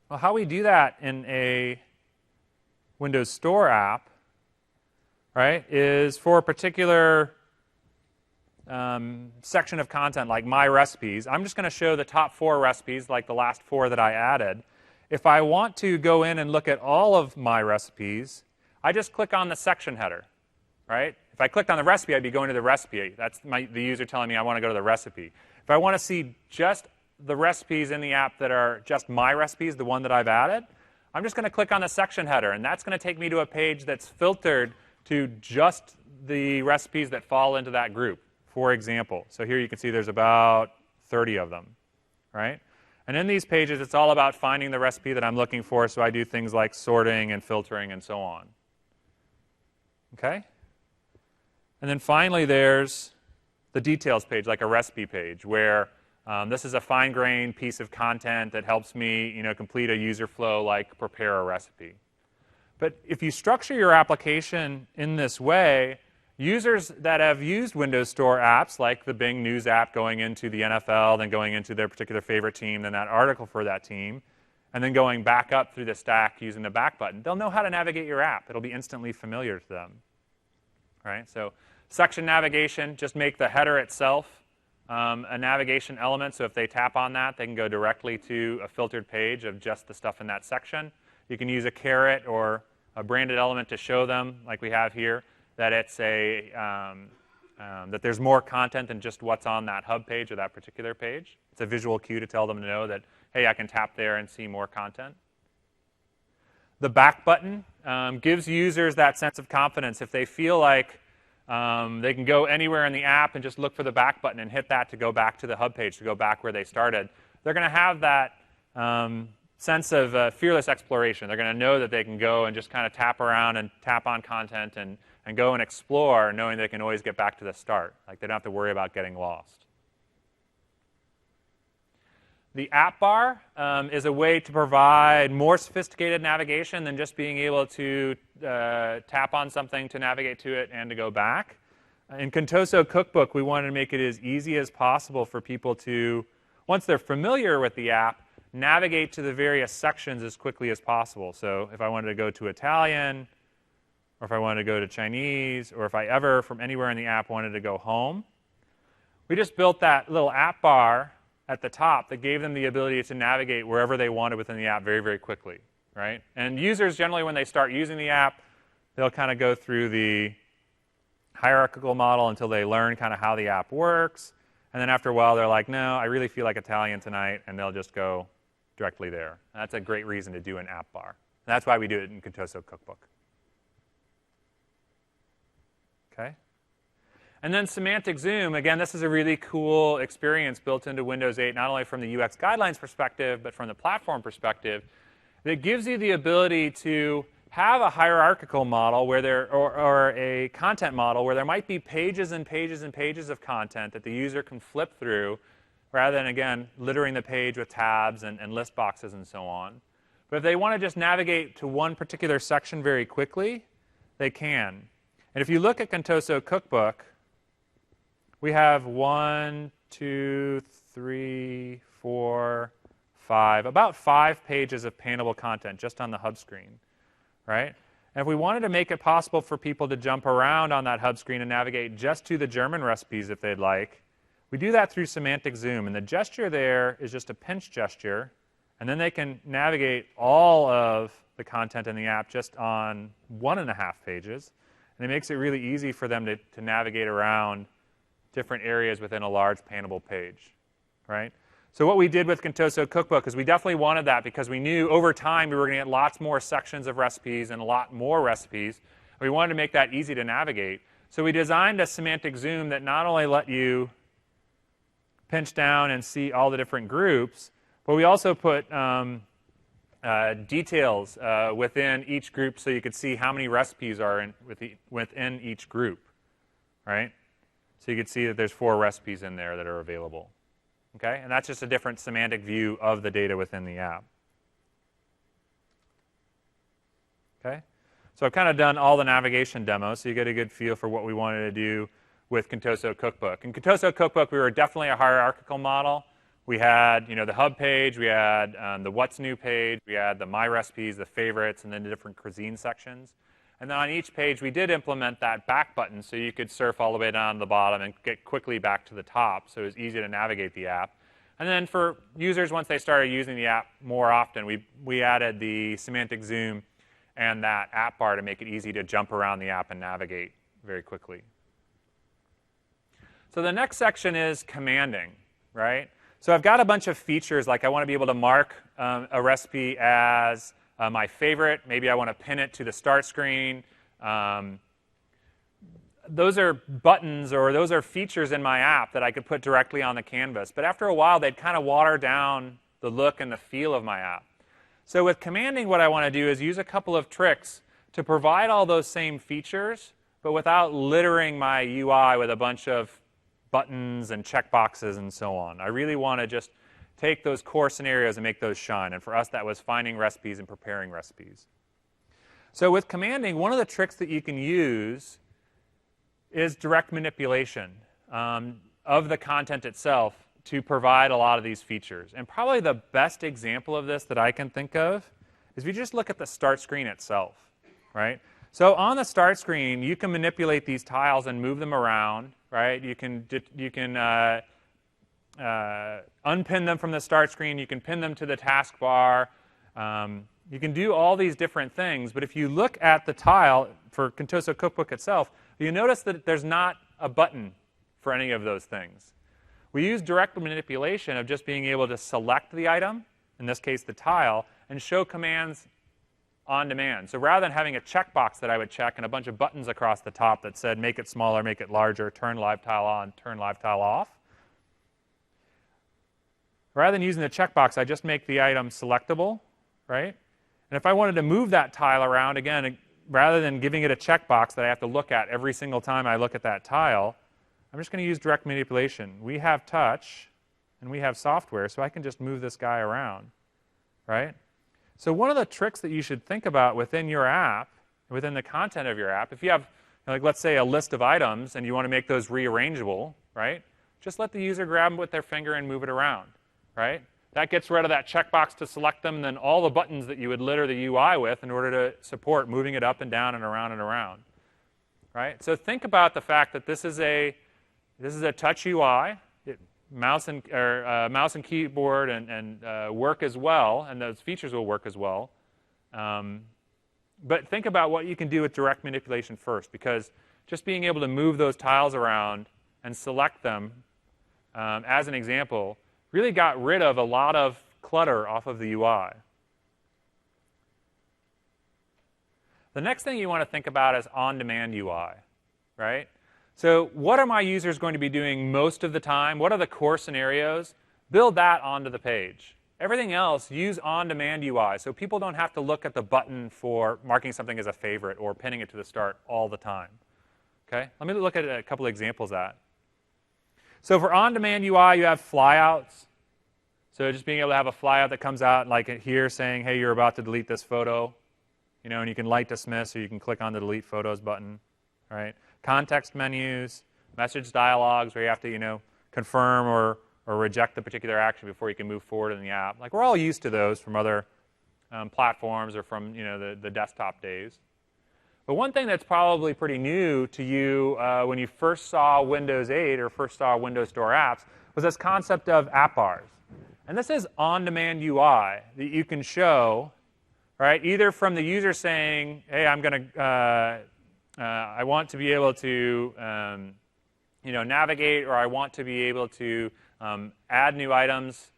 Well, how we do that in a Windows Store app, right, is for a particular section of content like My Recipes. I'm just going to show the top 4 recipes, like the last 4 that I added. If I want to go in and look at all of my recipes, I just click on the section header, right? If I clicked on the recipe, I'd be going to the recipe. That's the user telling me I want to go to the recipe. If I want to see just the recipes in the app that are just my recipes, the one that I've added, I'm just going to click on the section header, and that's going to take me to a page that's filtered to just the recipes that fall into that group, for example. So here you can see there's about 30 of them, right? And in these pages, it's all about finding the recipe that I'm looking for, so I do things like sorting and filtering and so on. Okay? And then finally, there's the details page, like a recipe page, where This is a fine-grained piece of content that helps me, complete a user flow like prepare a recipe. But if you structure your application in this way, users that have used Windows Store apps, like the Bing News app going into the NFL, then going into their particular favorite team, then that article for that team, and then going back up through the stack using the back button, they'll know how to navigate your app. It'll be instantly familiar to them. Right? So section navigation, just make the header itself a navigation element. So if they tap on that, they can go directly to a filtered page of just the stuff in that section. You can use a caret or a branded element to show them, like we have here, that it's that there's more content than just what's on that hub page or that particular page. It's a visual cue to tell them to know that, hey, I can tap there and see more content. The back button gives users that sense of confidence. If they feel like they can go anywhere in the app and just look for the back button and hit that to go back to the hub page, to go back where they started, they're going to have that sense of fearless exploration. They're going to know that they can go and just kind of tap around and tap on content and go and explore, knowing they can always get back to the start. Like they don't have to worry about getting lost. The app bar is a way to provide more sophisticated navigation than just being able to tap on something to navigate to it and to go back. In Contoso Cookbook, we wanted to make it as easy as possible for people to, once they're familiar with the app, navigate to the various sections as quickly as possible. So if I wanted to go to Italian, or if I wanted to go to Chinese, or if I ever, from anywhere in the app, wanted to go home, we just built that little app bar at the top that gave them the ability to navigate wherever they wanted within the app very, very quickly, right? And users, generally, when they start using the app, they'll kind of go through the hierarchical model until they learn kind of how the app works. And then after a while, they're like, no, I really feel like Italian tonight, and they'll just go directly there. And that's a great reason to do an app bar. And that's why we do it in Contoso Cookbook. Okay? And then semantic zoom, again, this is a really cool experience built into Windows 8, not only from the UX guidelines perspective, but from the platform perspective, that gives you the ability to have a hierarchical model where or a content model where there might be pages and pages and pages of content that the user can flip through, rather than, again, littering the page with tabs and list boxes and so on. But if they want to just navigate to one particular section very quickly, they can. And if you look at Contoso Cookbook, we have 1, 2, 3, 4, 5, about 5 pages of paintable content just on the hub screen, right? And if we wanted to make it possible for people to jump around on that hub screen and navigate just to the German recipes if they'd like, we do that through semantic zoom. And the gesture there is just a pinch gesture, and then they can navigate all of the content in the app just on 1.5 pages. And it makes it really easy for them to navigate around different areas within a large paintable page, right? So what we did with Contoso Cookbook is we definitely wanted that because we knew over time we were going to get lots more sections of recipes and a lot more recipes. We wanted to make that easy to navigate. So we designed a semantic zoom that not only let you pinch down and see all the different groups, but we also put details within each group so you could see how many recipes are within each group, right? So you could see that there's 4 recipes in there that are available. Okay? And that's just a different semantic view of the data within the app. Okay? So I've kind of done all the navigation demos, so you get a good feel for what we wanted to do with Contoso Cookbook. In Contoso Cookbook, we were definitely a hierarchical model. We had, the hub page, we had the what's new page, we had the my recipes, the favorites, and then the different cuisine sections. And then on each page, we did implement that back button so you could surf all the way down to the bottom and get quickly back to the top, so it was easy to navigate the app. And then for users, once they started using the app more often, we added the semantic zoom and that app bar to make it easy to jump around the app and navigate very quickly. So the next section is commanding, right? So I've got a bunch of features, like I want to be able to mark a recipe as my favorite. Maybe I want to pin it to the start screen. Those are buttons or those are features in my app that I could put directly on the canvas. But after a while, they'd kind of water down the look and the feel of my app. So with commanding, what I want to do is use a couple of tricks to provide all those same features, but without littering my UI with a bunch of buttons and checkboxes and so on. I really want to just take those core scenarios and make those shine. And for us, that was finding recipes and preparing recipes. So with commanding, one of the tricks that you can use is direct manipulation of the content itself to provide a lot of these features. And probably the best example of this that I can think of is if you just look at the start screen itself, right? So on the start screen, you can manipulate these tiles and move them around, right? You can unpin them from the start screen. You can pin them to the taskbar. You can do all these different things. But if you look at the tile for Contoso Cookbook itself, you notice that there's not a button for any of those things. We use direct manipulation of just being able to select the item, in this case the tile, and show commands on demand. So rather than having a checkbox that I would check and a bunch of buttons across the top that said make it smaller, make it larger, turn live tile on, turn live tile off, rather than using the checkbox, I just make the item selectable, right? And if I wanted to move that tile around, again, rather than giving it a checkbox that I have to look at every single time I look at that tile, I'm just going to use direct manipulation. We have touch, and we have software, so I can just move this guy around, right? So one of the tricks that you should think about within your app, within the content of your app, if you have, like, let's say, a list of items, and you want to make those rearrangeable, right? Just let the user grab them with their finger and move it around, right? That gets rid of that checkbox to select them, and then all the buttons that you would litter the UI with in order to support moving it up and down and around, right? So think about the fact that this is a touch UI. Mouse and keyboard and work as well, and those features will work as well. But think about what you can do with direct manipulation first, because just being able to move those tiles around and select them, as an example, really got rid of a lot of clutter off of the UI. The next thing you want to think about is on-demand UI, right? So what are my users going to be doing most of the time? What are the core scenarios? Build that onto the page. Everything else, use on-demand UI, so people don't have to look at the button for marking something as a favorite or pinning it to the start all the time. Okay? Let me look at a couple examples of that. So for on-demand UI, you have flyouts. So just being able to have a flyout that comes out like here saying, hey, you're about to delete this photo. You know, and you can light dismiss, or you can click on the delete photos button. All right? Context menus, message dialogues where you have to, confirm or reject the particular action before you can move forward in the app. Like, we're all used to those from other platforms or from, the desktop days. But one thing that's probably pretty new to you when you first saw Windows 8 or first saw Windows Store apps was this concept of app bars. And this is on-demand UI that you can show, right, either from the user saying, hey, I want to be able to navigate, or I want to be able to add new items,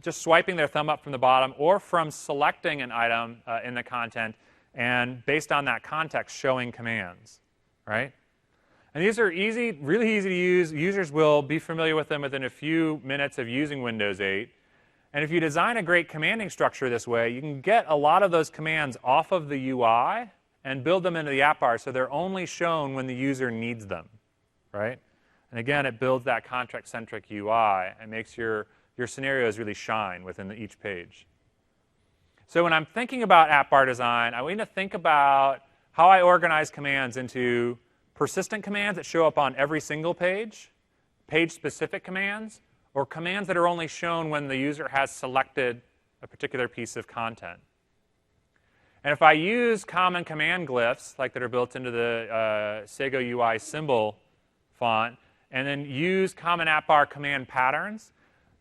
just swiping their thumb up from the bottom, or from selecting an item in the content and based on that context showing commands, right? And these are easy, really easy to use. Users will be familiar with them within a few minutes of using Windows 8. And if you design a great commanding structure this way, you can get a lot of those commands off of the UI and build them into the app bar so they're only shown when the user needs them, right? And again, it builds that context-centric UI and makes your scenarios really shine within each page. So when I'm thinking about app bar design, I want to think about how I organize commands into persistent commands that show up on every single page, page-specific commands, or commands that are only shown when the user has selected a particular piece of content. And if I use common command glyphs, like that are built into the Sago UI symbol font, and then use common app bar command patterns,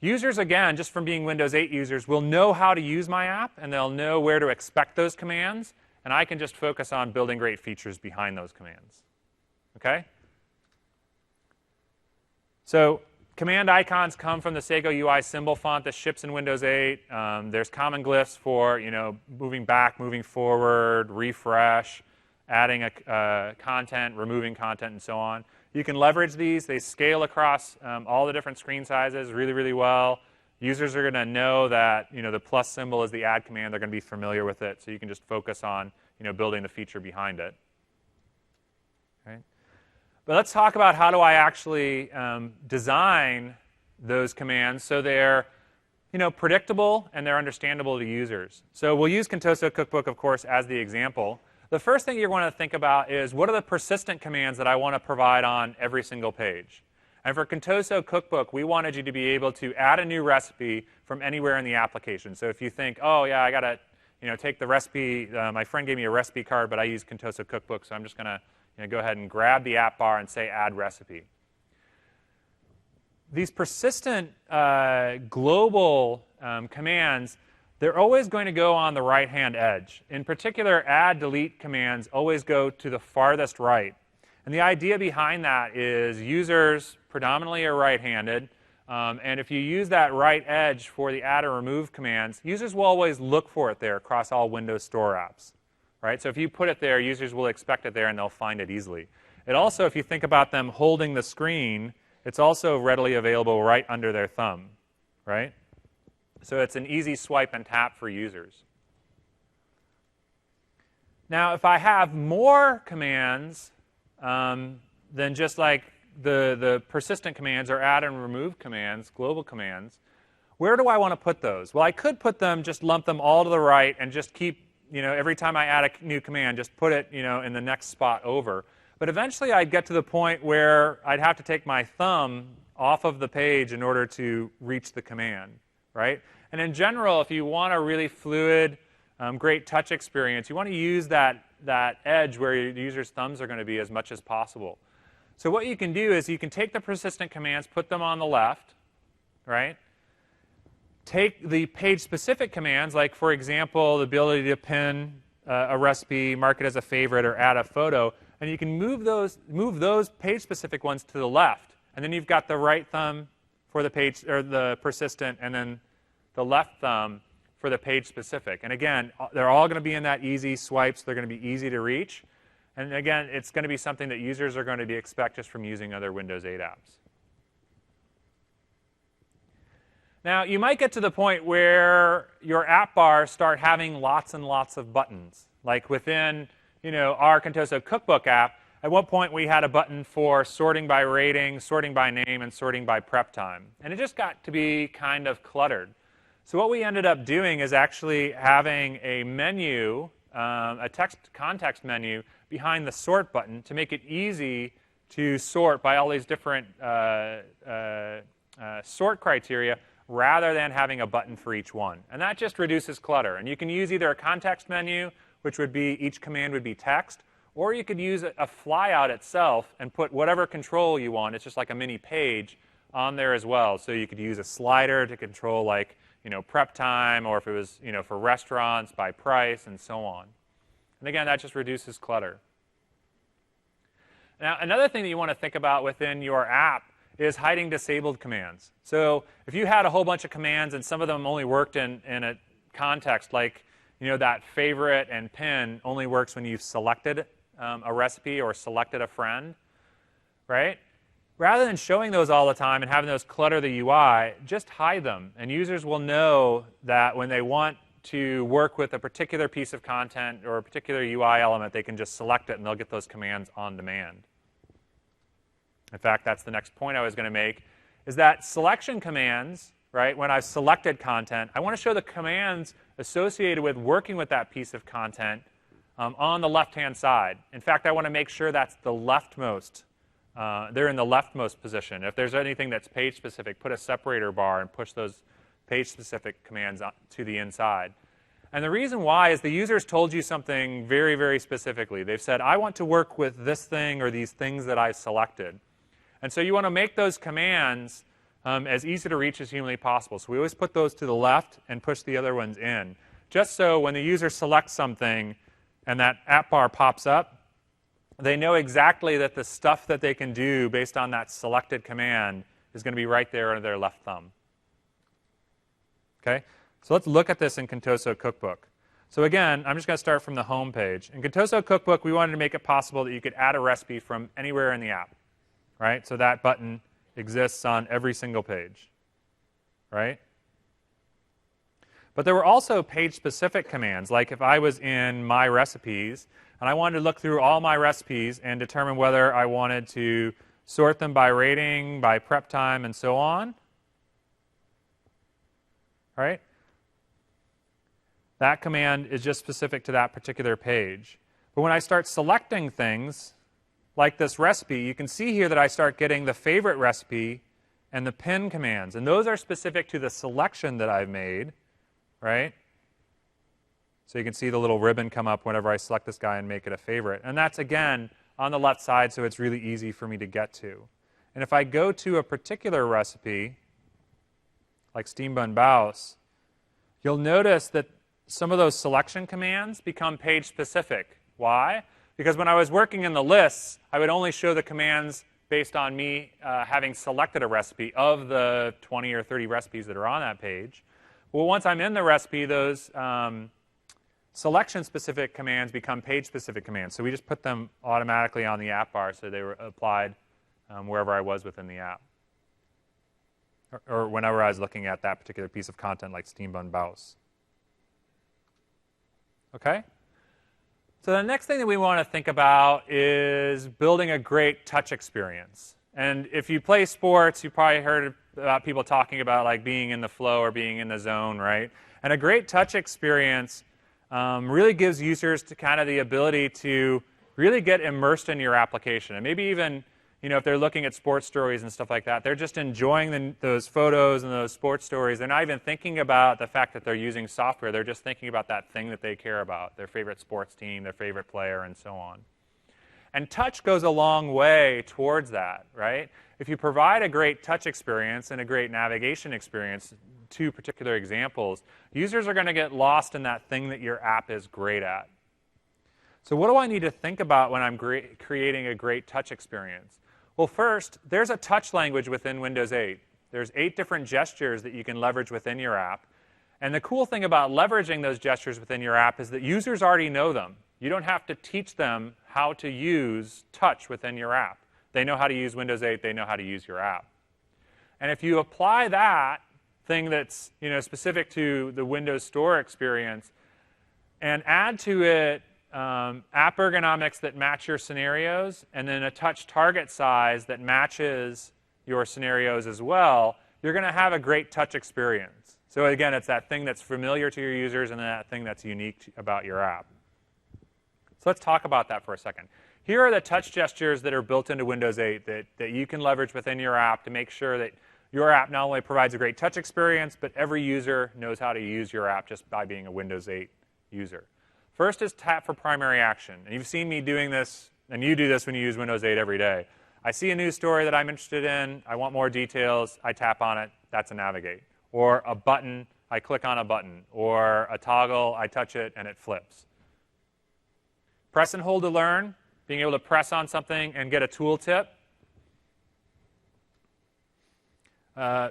users, again, just from being Windows 8 users, will know how to use my app, and they'll know where to expect those commands, and I can just focus on building great features behind those commands. Okay? So command icons come from the Sago UI symbol font that ships in Windows 8. There's common glyphs for moving back, moving forward, refresh, adding content, removing content, and so on. You can leverage these. They scale across all the different screen sizes really, really well. Users are going to know that the plus symbol is the add command. They're going to be familiar with it, so you can just focus on building the feature behind it. Right? But let's talk about how do I actually design those commands so they're predictable and they're understandable to users. So we'll use Contoso Cookbook, of course, as the example. The first thing you're going to think about is what are the persistent commands that I want to provide on every single page. And for Contoso Cookbook, we wanted you to be able to add a new recipe from anywhere in the application. So if you think, oh, yeah, I got to take the recipe. My friend gave me a recipe card, but I use Contoso Cookbook, so I'm just going to go ahead and grab the app bar and say Add Recipe. These persistent global commands, they're always going to go on the right-hand edge. In particular, add, delete commands always go to the farthest right. And the idea behind that is users predominantly are right-handed. And if you use that right edge for the add or remove commands, users will always look for it there across all Windows Store apps. Right? So if you put it there, users will expect it there and they'll find it easily. It also, if you think about them holding the screen, it's also readily available right under their thumb. Right? So it's an easy swipe and tap for users. Now, if I have more commands than just like the persistent commands or add and remove commands, global commands, where do I want to put those? Well, I could put them, just lump them all to the right and just keep, every time I add a new command, just put it, in the next spot over. But eventually I'd get to the point where I'd have to take my thumb off of the page in order to reach the command, right? And in general, if you want a really fluid, great touch experience, you want to use that edge where your user's thumbs are going to be as much as possible. So what you can do is you can take the persistent commands, put them on the left, right? Take the page-specific commands, like, for example, the ability to pin a recipe, mark it as a favorite, or add a photo, and you can move those page-specific ones to the left. And then you've got the right thumb for the page or the persistent, and then the left thumb for the page-specific. And again, they're all going to be in that easy swipes. They're going to be easy to reach. And again, it's going to be something that users are going to expect just from using other Windows 8 apps. Now, you might get to the point where your app bars start having lots and lots of buttons. Like within our Contoso Cookbook app, at one point we had a button for sorting by rating, sorting by name, and sorting by prep time. And it just got to be kind of cluttered. So what we ended up doing is actually having a menu, a text context menu, behind the sort button to make it easy to sort by all these different sort criteria rather than having a button for each one. And that just reduces clutter. And you can use either a context menu, which would be each command would be text, or you could use a flyout itself and put whatever control you want. It's just like a mini page on there as well. So you could use a slider to control like prep time, or if it was for restaurants by price and so on. And again, that just reduces clutter. Now, another thing that you want to think about within your app is hiding disabled commands. So if you had a whole bunch of commands and some of them only worked in a context, like that favorite and pin only works when you've selected a recipe or selected a friend, right? Rather than showing those all the time and having those clutter the UI, just hide them. And users will know that when they want to work with a particular piece of content or a particular UI element, they can just select it and they'll get those commands on demand. In fact, that's the next point I was going to make, is that selection commands, right, when I've selected content, I want to show the commands associated with working with that piece of content on the left-hand side. In fact, I want to make sure that's the leftmost. They're in the leftmost position. If there's anything that's page-specific, put a separator bar and push those page-specific commands to the inside. And the reason why is the user's told you something very, very specifically. They've said, I want to work with this thing or these things that I've selected. And so you want to make those commands as easy to reach as humanly possible. So we always put those to the left and push the other ones in, just so when the user selects something and that app bar pops up, they know exactly that the stuff that they can do based on that selected command is going to be right there under their left thumb. Okay? So let's look at this in Contoso Cookbook. So again, I'm just going to start from the home page. In Contoso Cookbook, we wanted to make it possible that you could add a recipe from anywhere in the app. Right? So that button exists on every single page. Right? But there were also page-specific commands, like if I was in My Recipes, and I wanted to look through all my recipes and determine whether I wanted to sort them by rating, by prep time, and so on. All right? That command is just specific to that particular page. But when I start selecting things, like this recipe, you can see here that I start getting the favorite recipe and the pin commands. And those are specific to the selection that I've made, right? So you can see the little ribbon come up whenever I select this guy and make it a favorite. And that's, again, on the left side, so it's really easy for me to get to. And if I go to a particular recipe, like steamed bun baus, you'll notice that some of those selection commands become page-specific. Why? Because when I was working in the lists, I would only show the commands based on me having selected a recipe of the 20 or 30 recipes that are on that page. Well, once I'm in the recipe, those selection-specific commands become page-specific commands. So we just put them automatically on the app bar so they were applied wherever I was within the app. Or whenever I was looking at that particular piece of content, like steamed bun baus. Okay? So the next thing that we want to think about is building a great touch experience. And if you play sports, you probably heard about people talking about like being in the flow or being in the zone, right? And a great touch experience really gives users to kind of the ability to really get immersed in your application. And maybe even, you know, if they're looking at sports stories and stuff like that, they're just enjoying those photos and those sports stories. They're not even thinking about the fact that they're using software. They're just thinking about that thing that they care about, their favorite sports team, their favorite player, and so on. And touch goes a long way towards that, right? If you provide a great touch experience and a great navigation experience, two particular examples, users are going to get lost in that thing that your app is great at. So what do I need to think about when I'm creating a great touch experience? Well, first, there's a touch language within Windows 8. There's 8 different gestures that you can leverage within your app. And the cool thing about leveraging those gestures within your app is that users already know them. You don't have to teach them how to use touch within your app. They know how to use Windows 8. They know how to use your app. And if you apply that thing that's, you know, specific to the Windows Store experience and add to it app ergonomics that match your scenarios, and then a touch target size that matches your scenarios as well, you're going to have a great touch experience. So again, it's that thing that's familiar to your users and that thing that's unique about your app. So let's talk about that for a second. Here are the touch gestures that are built into Windows 8 that you can leverage within your app to make sure that your app not only provides a great touch experience, but every user knows how to use your app just by being a Windows 8 user. First is tap for primary action. And you've seen me doing this, and you do this when you use Windows 8 every day. I see a news story that I'm interested in. I want more details. I tap on it. That's a navigate. Or a button. I click on a button. Or a toggle. I touch it, and it flips. Press and hold to learn. Being able to press on something and get a tooltip.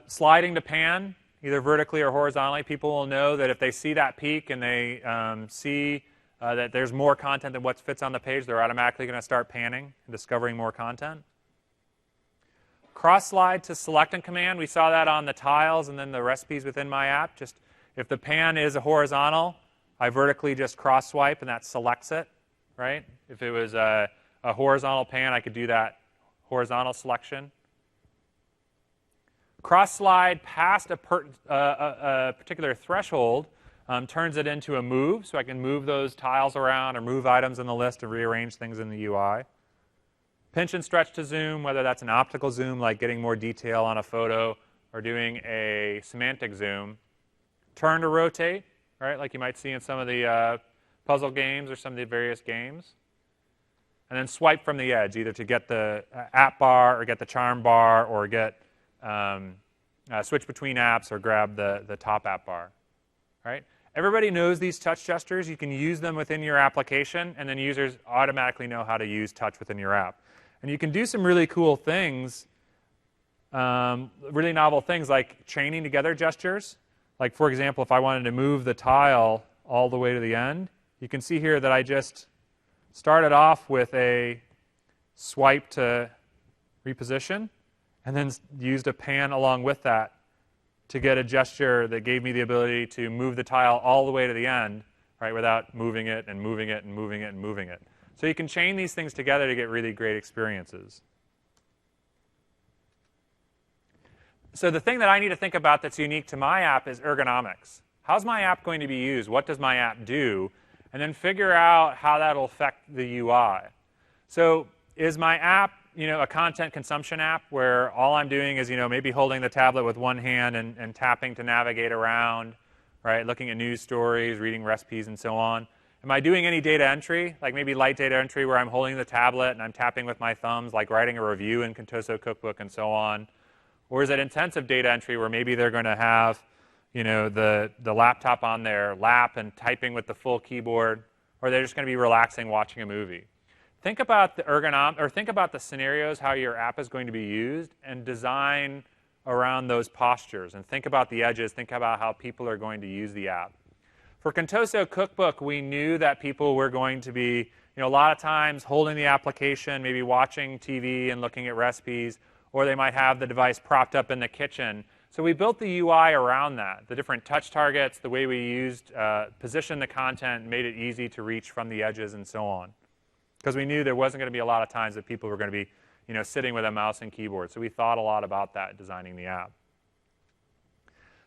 Sliding to pan, either vertically or horizontally. People will know that if they see that peak and they see that there's more content than what fits on the page, they're automatically going to start panning and discovering more content. Cross-slide to select and command. We saw that on the tiles and then the recipes within my app. Just if the pan is a horizontal, I vertically just cross-swipe and that selects it, right? If it was a horizontal pan, I could do that horizontal selection. Cross-slide past a particular threshold turns it into a move, so I can move those tiles around or move items in the list and rearrange things in the UI. Pinch and stretch to zoom, whether that's an optical zoom, like getting more detail on a photo, or doing a semantic zoom. Turn to rotate, right, like you might see in some of the puzzle games or some of the various games. And then swipe from the edge, either to get the app bar or get the charm bar or get switch between apps or grab the top app bar. Right? Everybody knows these touch gestures. You can use them within your application, and then users automatically know how to use touch within your app. And you can do some really cool things, really novel things like chaining together gestures. Like, for example, if I wanted to move the tile all the way to the end, you can see here that I just started off with a swipe to reposition, and then used a pan along with that to get a gesture that gave me the ability to move the tile all the way to the end, right, without moving it and moving it and moving it and moving it. So you can chain these things together to get really great experiences. So the thing that I need to think about that's unique to my app is ergonomics. How's my app going to be used? What does my app do? And then figure out how that'll affect the UI. So is my app, a content consumption app where all I'm doing is, maybe holding the tablet with one hand and tapping to navigate around, right? Looking at news stories, reading recipes, and so on. Am I doing any data entry, like maybe light data entry where I'm holding the tablet and I'm tapping with my thumbs, like writing a review in Contoso Cookbook and so on? Or is it intensive data entry where maybe they're going to have, the laptop on their lap and typing with the full keyboard, or they're just going to be relaxing watching a movie? Think about think about the scenarios, how your app is going to be used, and design around those postures. And think about the edges. Think about how people are going to use the app. For Contoso Cookbook, we knew that people were going to be, a lot of times holding the application, maybe watching TV and looking at recipes, or they might have the device propped up in the kitchen. So we built the UI around that, the different touch targets, the way we used, positioned the content, made it easy to reach from the edges, and so on. Because we knew there wasn't going to be a lot of times that people were going to be, sitting with a mouse and keyboard. So we thought a lot about that designing the app.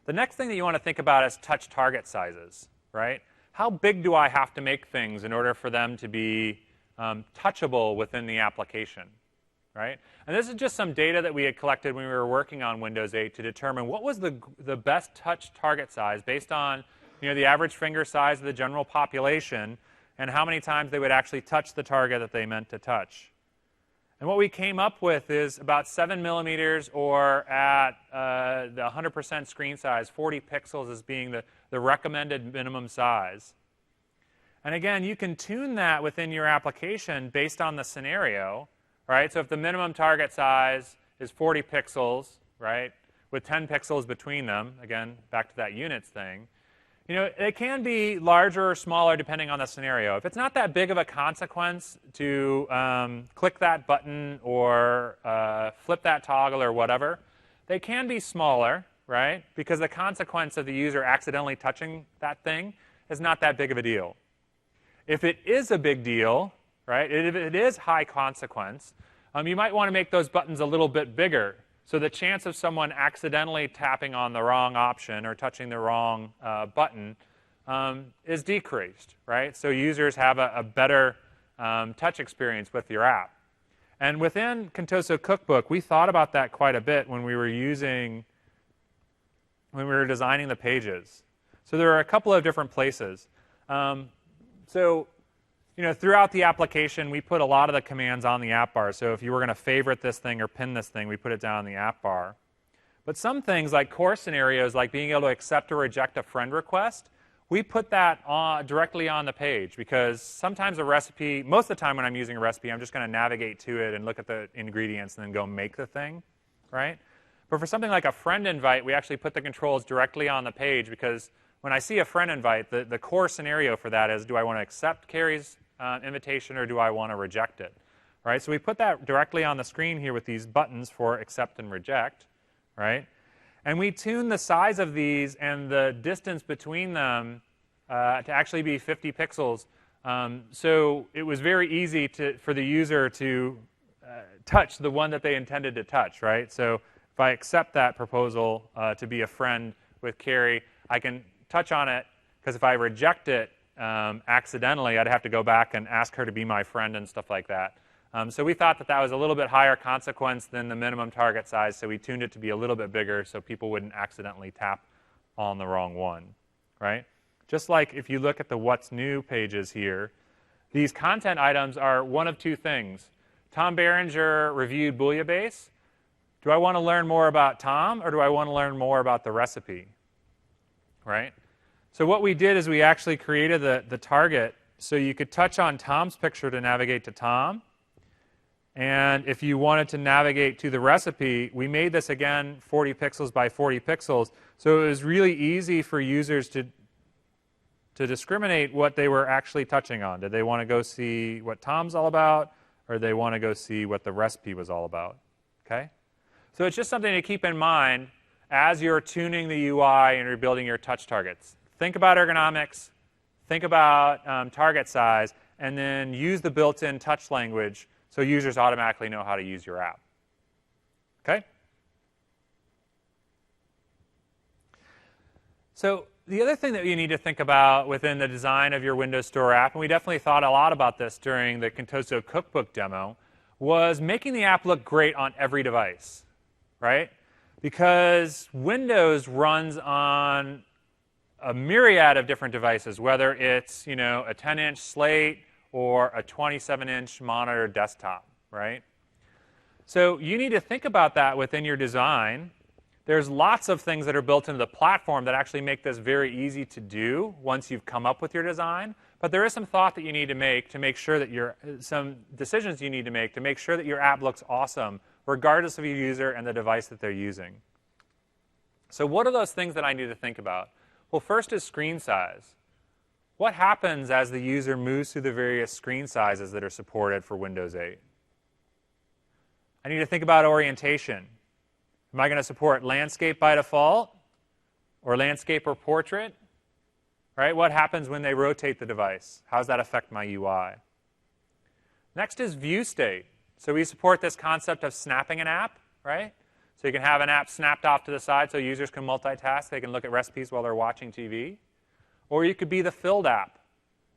The next thing that you want to think about is touch target sizes, right? How big do I have to make things in order for them to be touchable within the application, right? And this is just some data that we had collected when we were working on Windows 8 to determine what was the best touch target size based on, the average finger size of the general population and how many times they would actually touch the target that they meant to touch. And what we came up with is about 7 millimeters, or at the 100% screen size, 40 pixels as being the recommended minimum size. And again, you can tune that within your application based on the scenario, right? So if the minimum target size is 40 pixels, right, with 10 pixels between them, again, back to that units thing, it can be larger or smaller depending on the scenario. If it's not that big of a consequence to click that button or flip that toggle or whatever, they can be smaller, right? Because the consequence of the user accidentally touching that thing is not that big of a deal. If it is a big deal, right, if it is high consequence, you might want to make those buttons a little bit bigger. So the chance of someone accidentally tapping on the wrong option or touching the wrong button is decreased, right? So users have a better touch experience with your app. And within Contoso Cookbook, we thought about that quite a bit when we were designing the pages. So there are a couple of different places. Throughout the application, we put a lot of the commands on the app bar. So if you were going to favorite this thing or pin this thing, we put it down on the app bar. But some things, like core scenarios, like being able to accept or reject a friend request, we put that directly on the page, because sometimes a recipe, most of the time when I'm using a recipe, I'm just going to navigate to it and look at the ingredients and then go make the thing, right? But for something like a friend invite, we actually put the controls directly on the page, because when I see a friend invite, the core scenario for that is, do I want to accept Carrie's invitation or do I want to reject it? Right? So we put that directly on the screen here with these buttons for accept and reject, right? And we tune the size of these and the distance between them to actually be 50 pixels. So it was very easy for the user to touch the one that they intended to touch, right? So if I accept that proposal to be a friend with Carrie, I can touch on it, because if I reject it accidentally, I'd have to go back and ask her to be my friend and stuff like that. So we thought that was a little bit higher consequence than the minimum target size, so we tuned it to be a little bit bigger so people wouldn't accidentally tap on the wrong one, right? Just like if you look at the What's New pages here, these content items are one of two things. Tom Berenger reviewed bouillabaisse. Do I want to learn more about Tom, or do I want to learn more about the recipe, right? So what we did is we actually created the target so you could touch on Tom's picture to navigate to Tom. And if you wanted to navigate to the recipe, we made this, again, 40 pixels by 40 pixels. So it was really easy for users to discriminate what they were actually touching on. Did they want to go see what Tom's all about, or did they want to go see what the recipe was all about? Okay? So it's just something to keep in mind as you're tuning the UI and you're building your touch targets. Think about ergonomics, think about target size, and then use the built-in touch language so users automatically know how to use your app. Okay? So the other thing that you need to think about within the design of your Windows Store app, and we definitely thought a lot about this during the Contoso Cookbook demo, was making the app look great on every device, right? Because Windows runs on a myriad of different devices, whether it's, a 10-inch slate or a 27-inch monitor desktop, right? So you need to think about that within your design. There's lots of things that are built into the platform that actually make this very easy to do once you've come up with your design. But there is some thought that you need to make sure that some decisions you need to make sure that your app looks awesome, regardless of your user and the device that they're using. So what are those things that I need to think about? Well, first is screen size. What happens as the user moves through the various screen sizes that are supported for Windows 8? I need to think about orientation. Am I going to support landscape by default, or landscape or portrait? Right? What happens when they rotate the device? How does that affect my UI? Next is view state. So we support this concept of snapping an app, right? So you can have an app snapped off to the side so users can multitask. They can look at recipes while they're watching TV. Or you could be the filled app,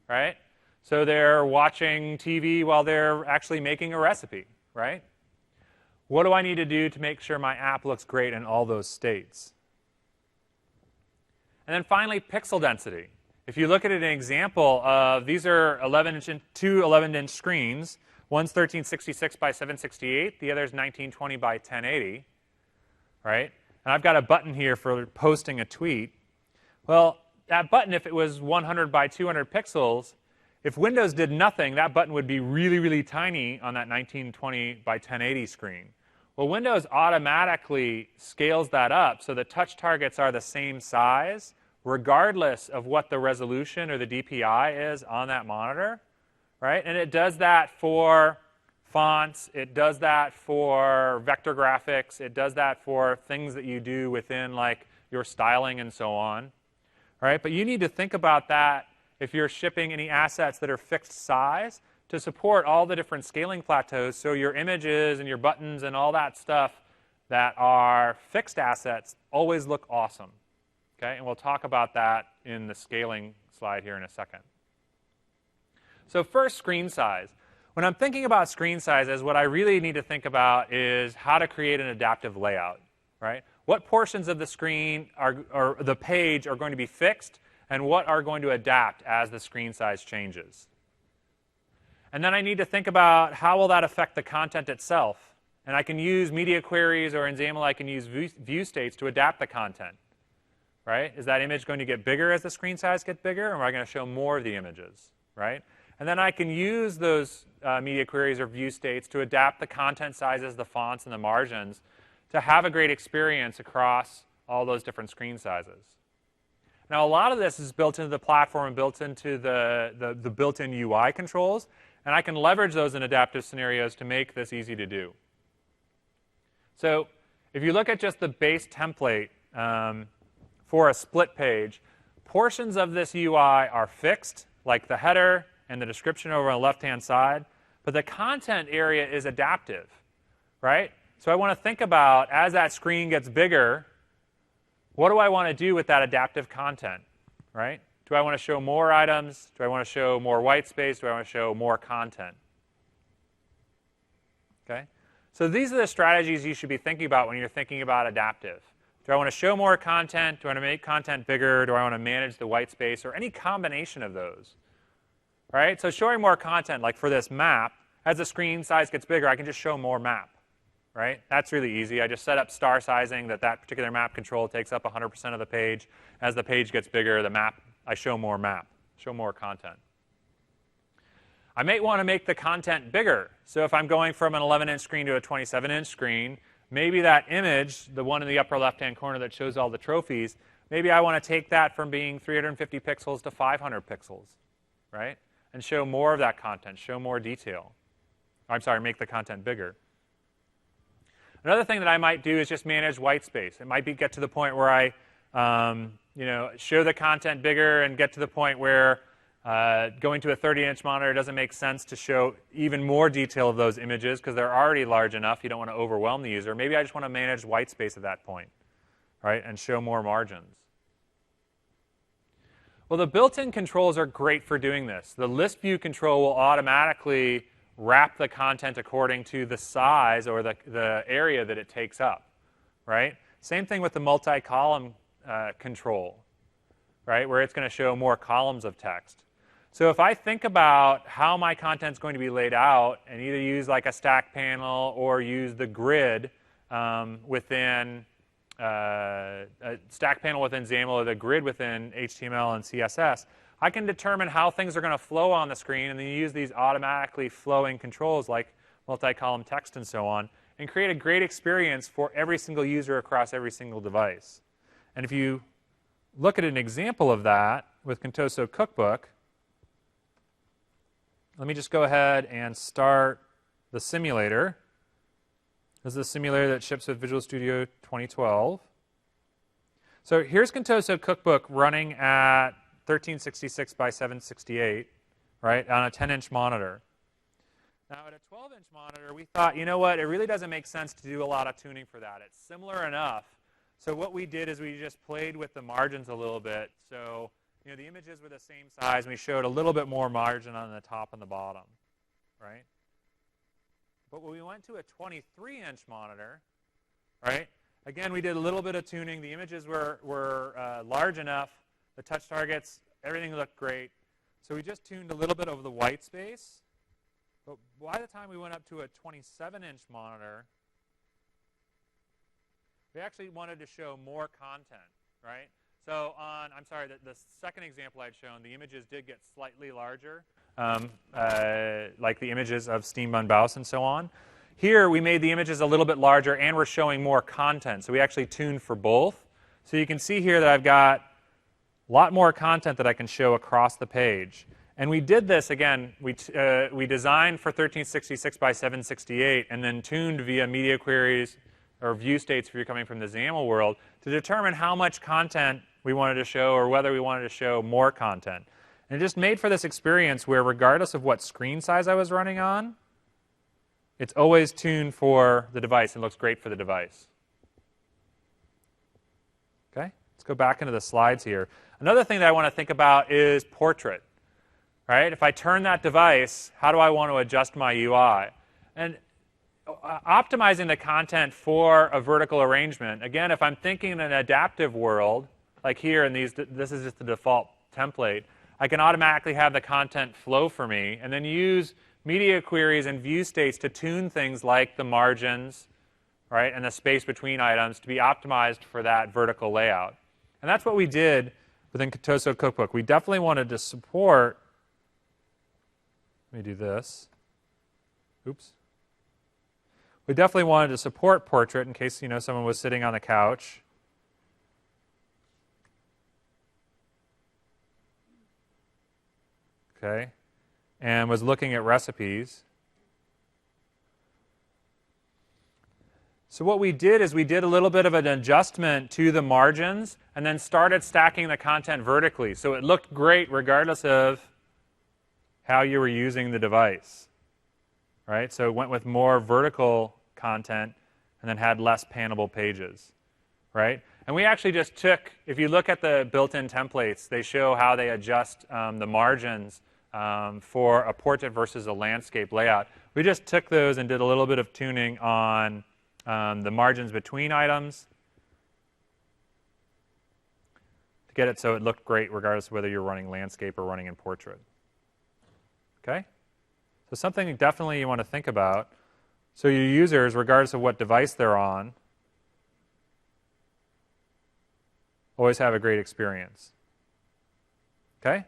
right? So they're watching TV while they're actually making a recipe, right? What do I need to do to make sure my app looks great in all those states? And then finally, pixel density. If you look at an example of, these are two 11-inch screens. One's 1366 by 768. The other's 1920 by 1080. Right? And I've got a button here for posting a tweet. Well, that button, if it was 100 by 200 pixels, if Windows did nothing, that button would be really, really tiny on that 1920 by 1080 screen. Well, Windows automatically scales that up so the touch targets are the same size, regardless of what the resolution or the DPI is on that monitor. Right? And it does that for fonts, it does that for vector graphics, it does that for things that you do within like your styling and so on. Right? But you need to think about that if you're shipping any assets that are fixed size to support all the different scaling plateaus so your images and your buttons and all that stuff that are fixed assets always look awesome. Okay? And we'll talk about that in the scaling slide here in a second. So first, screen size. When I'm thinking about screen sizes, what I really need to think about is how to create an adaptive layout. Right? What portions of the screen or the page are going to be fixed, and what are going to adapt as the screen size changes. And then I need to think about how will that affect the content itself. And I can use media queries, or in XAML I can use view states to adapt the content. Right? Is that image going to get bigger as the screen size gets bigger, or am I going to show more of the images? Right? And then I can use those media queries or view states to adapt the content sizes, the fonts, and the margins to have a great experience across all those different screen sizes. Now, a lot of this is built into the platform and built into the built-in UI controls, and I can leverage those in adaptive scenarios to make this easy to do. So if you look at just the base template for a split page, portions of this UI are fixed, like the header and the description over on the left-hand side, but the content area is adaptive, right? So I want to think about, as that screen gets bigger, what do I want to do with that adaptive content, right? Do I want to show more items? Do I want to show more white space? Do I want to show more content? Okay? So these are the strategies you should be thinking about when you're thinking about adaptive. Do I want to show more content? Do I want to make content bigger? Do I want to manage the white space? Or any combination of those. Right? So showing more content, like for this map, as the screen size gets bigger, I can just show more map. Right? That's really easy. I just set up star sizing that particular map control takes up 100% of the page. As the page gets bigger, I show more map, show more content. I may want to make the content bigger. So if I'm going from an 11-inch screen to a 27-inch screen, maybe that image, the one in the upper left-hand corner that shows all the trophies, maybe I want to take that from being 350 pixels to 500 pixels, right? And show more of that content, show more detail. I'm sorry, make the content bigger. Another thing that I might do is just manage white space. It might get to the point where I show the content bigger and get to the point where Going to a 30-inch monitor doesn't make sense to show even more detail of those images because they're already large enough. You don't want to overwhelm the user. Maybe I just want to manage white space at that point, right, and show more margins. Well, the built-in controls are great for doing this. The list view control will automatically wrap the content according to the size or the area that it takes up, right? Same thing with the multi-column control, right, where it's going to show more columns of text. So if I think about how my content's going to be laid out and either use like a stack panel or use the grid within a stack panel within XAML or the grid within HTML and CSS, I can determine how things are going to flow on the screen and then use these automatically flowing controls like multi-column text and so on and create a great experience for every single user across every single device. And if you look at an example of that with Contoso Cookbook, let me just go ahead and start the simulator. This is the simulator that ships with Visual Studio 2012. So here's Contoso Cookbook running at 1366 by 768, right, on a 10-inch monitor. Now, at a 12-inch monitor, we thought, you know what, it really doesn't make sense to do a lot of tuning for that. It's similar enough. So what we did is we just played with the margins a little bit. So, you know, the images were the same size, and we showed a little bit more margin on the top and the bottom, right? But when we went to a 23-inch monitor, right, again, we did a little bit of tuning. The images were large enough. The touch targets, everything looked great. So we just tuned a little bit over the white space. But by the time we went up to a 27-inch monitor, we actually wanted to show more content, right? So on, I'm sorry, the second example I'd shown, the images did get slightly larger, like the images of Steam Bun Baus and so on. Here, we made the images a little bit larger, and we're showing more content. So we actually tuned for both. So you can see here that I've got a lot more content that I can show across the page. And we did this, again, we designed for 1366 by 768 and then tuned via media queries or view states if you're coming from the XAML world to determine how much content we wanted to show or whether we wanted to show more content. And it just made for this experience where regardless of what screen size I was running on, it's always tuned for the device and looks great for the device. Okay, let's go back into the slides here. Another thing that I want to think about is portrait. Right? If I turn that device, how do I want to adjust my UI? And optimizing the content for a vertical arrangement, again, if I'm thinking in an adaptive world, like here in these, this is just the default template, I can automatically have the content flow for me and then use media queries and view states to tune things like the margins, right, and the space between items to be optimized for that vertical layout. And that's what we did within Contoso Cookbook. We definitely wanted to support, let me do this. Oops. We definitely wanted to support portrait in case, you know, someone was sitting on the couch. Okay. And was looking at recipes. So what we did is we did a little bit of an adjustment to the margins and then started stacking the content vertically. So it looked great regardless of how you were using the device. Right? So it went with more vertical content and then had less panable pages. Right? And we actually just took, if you look at the built-in templates, they show how they adjust the margins for a portrait versus a landscape layout. We just took those and did a little bit of tuning on the margins between items to get it so it looked great regardless of whether you're running landscape or running in portrait. Okay? So something definitely you want to think about. So your users, regardless of what device they're on, always have a great experience. Okay?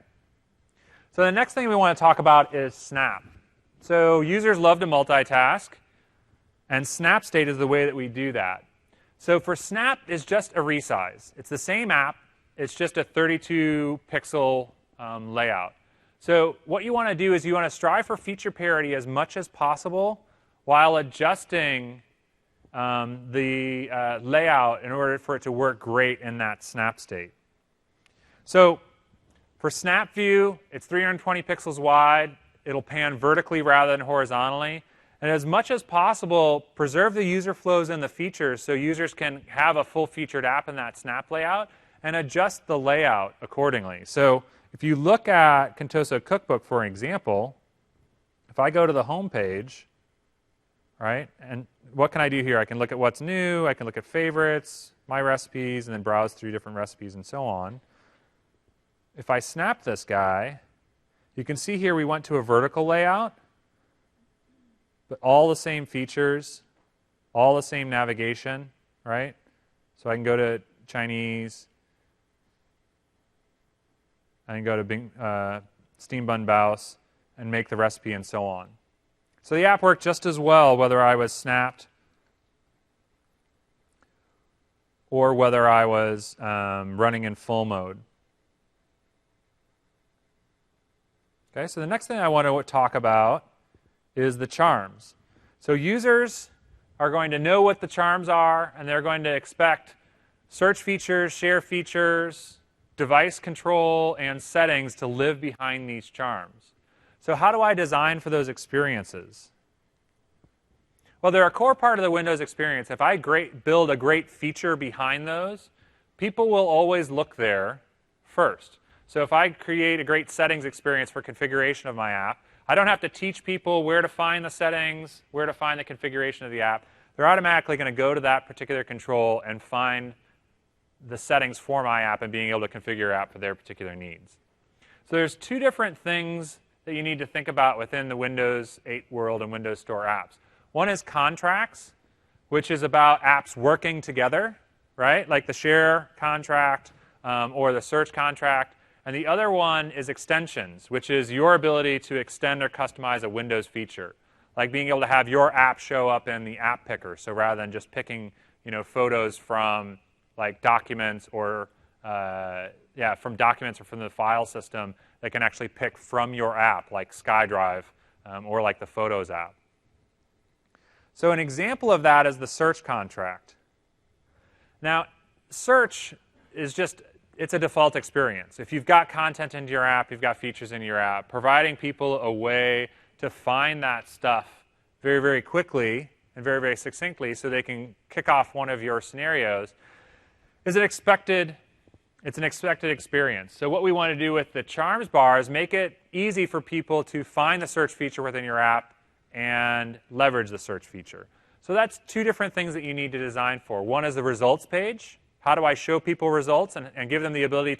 So the next thing we want to talk about is Snap. So users love to multitask, and Snap State is the way that we do that. So for Snap, it's just a resize. It's the same app. It's just a 32-pixel layout. So what you want to do is you want to strive for feature parity as much as possible while adjusting the layout in order for it to work great in that Snap State. So For snap view, it's 320 pixels wide. It'll pan vertically rather than horizontally. And as much as possible, preserve the user flows and the features so users can have a full-featured app in that snap layout and adjust the layout accordingly. So if you look at Contoso Cookbook, for example, if I go to the home page, right, and what can I do here? I can look at what's new, I can look at favorites, my recipes, and then browse through different recipes and so on. If I snap this guy, you can see here we went to a vertical layout, but all the same features, all the same navigation, right? So I can go to Chinese, I can go to Bing, Steam Bun Baos and make the recipe and so on. So the app worked just as well whether I was snapped or whether I was running in full mode. Okay, so the next thing I want to talk about is the charms. So users are going to know what the charms are, and they're going to expect search features, share features, device control, and settings to live behind these charms. So how do I design for those experiences? Well, they're a core part of the Windows experience. If I build a great feature behind those, people will always look there first. So if I create a great settings experience for configuration of my app, I don't have to teach people where to find the settings, where to find the configuration of the app. They're automatically going to go to that particular control and find the settings for my app and being able to configure your app for their particular needs. So there's two different things that you need to think about within the Windows 8 world and Windows Store apps. One is contracts, which is about apps working together, right? Like the share contract or the search contract. And the other one is extensions, which is your ability to extend or customize a Windows feature, like being able to have your app show up in the app picker. So rather than just picking, photos from like documents or from documents or from the file system, they can actually pick from your app, like SkyDrive or like the Photos app. So an example of that is the search contract. Now, search is just it's a default experience. If you've got content into your app, you've got features in your app, providing people a way to find that stuff very, very quickly and very, very succinctly so they can kick off one of your scenarios is an expected experience. So what we want to do with the charms bar is make it easy for people to find the search feature within your app and leverage the search feature. So that's two different things that you need to design for. One is the results page. How do I show people results and give them the ability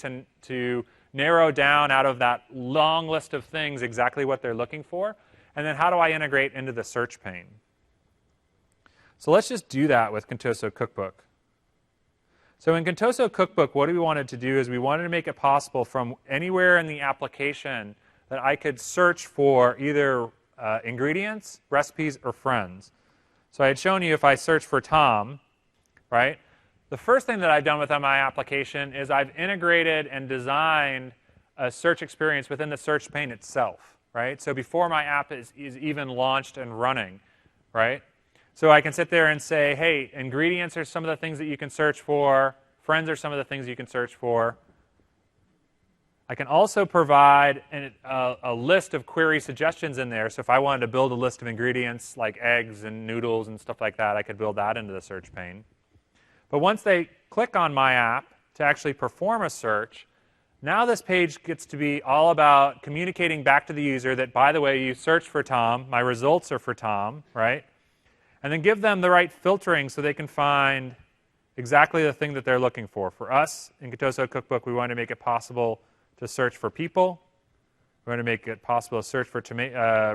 to narrow down out of that long list of things exactly what they're looking for? And then how do I integrate into the search pane? So let's just do that with Contoso Cookbook. So in Contoso Cookbook, what we wanted to do is we wanted to make it possible from anywhere in the application that I could search for either ingredients, recipes, or friends. So I had shown you if I search for Tom, right? The first thing that I've done within my application is I've integrated and designed a search experience within the search pane itself, right? So before my app is even launched and running, right? So I can sit there and say, hey, ingredients are some of the things that you can search for. Friends are some of the things you can search for. I can also provide a list of query suggestions in there. So if I wanted to build a list of ingredients like eggs and noodles and stuff like that, I could build that into the search pane. But once they click on my app to actually perform a search, now this page gets to be all about communicating back to the user that, by the way, you searched for Tom, my results are for Tom, right? And then give them the right filtering so they can find exactly the thing that they're looking for. For us, in Contoso Cookbook, we want to make it possible to search for people. We want to make it possible to search for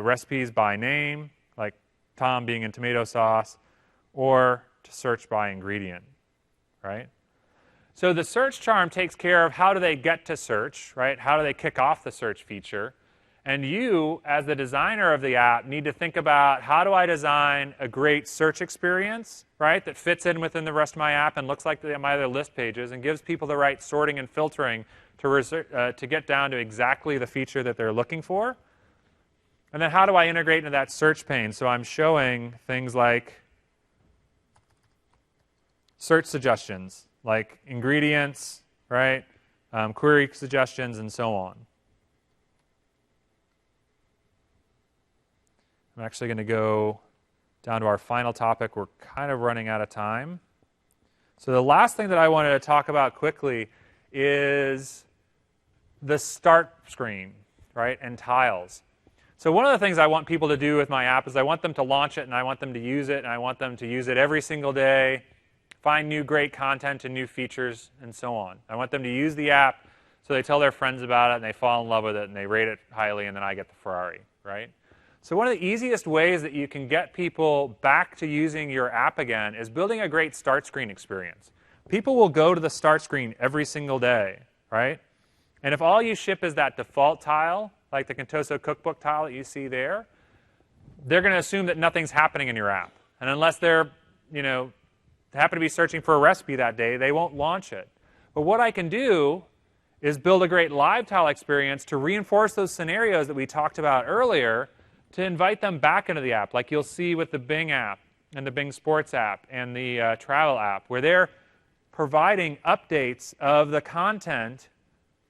recipes by name, like Tom being in tomato sauce, or to search by ingredient. Right? So the search charm takes care of how do they get to search, right? How do they kick off the search feature? And you, as the designer of the app, need to think about how do I design a great search experience, right, that fits in within the rest of my app and looks like my other list pages and gives people the right sorting and filtering to get down to exactly the feature that they're looking for. And then how do I integrate into that search pane? So I'm showing things like search suggestions, like ingredients, right? query suggestions, and so on. I'm actually going to go down to our final topic. We're kind of running out of time. So the last thing that I wanted to talk about quickly is the start screen, right, and tiles. So one of the things I want people to do with my app is I want them to launch it, and I want them to use it, and I want them to use it every single day, find new great content and new features, and so on. I want them to use the app so they tell their friends about it, and they fall in love with it, and they rate it highly, and then I get the Ferrari, right? So one of the easiest ways that you can get people back to using your app again is building a great start screen experience. People will go to the start screen every single day, right? And if all you ship is that default tile, like the Contoso cookbook tile that you see there, they're going to assume that nothing's happening in your app. And unless they're, happen to be searching for a recipe that day, they won't launch it. But what I can do is build a great live tile experience to reinforce those scenarios that we talked about earlier, to invite them back into the app, like you'll see with the Bing app and the Bing Sports app and the Travel app, where they're providing updates of the content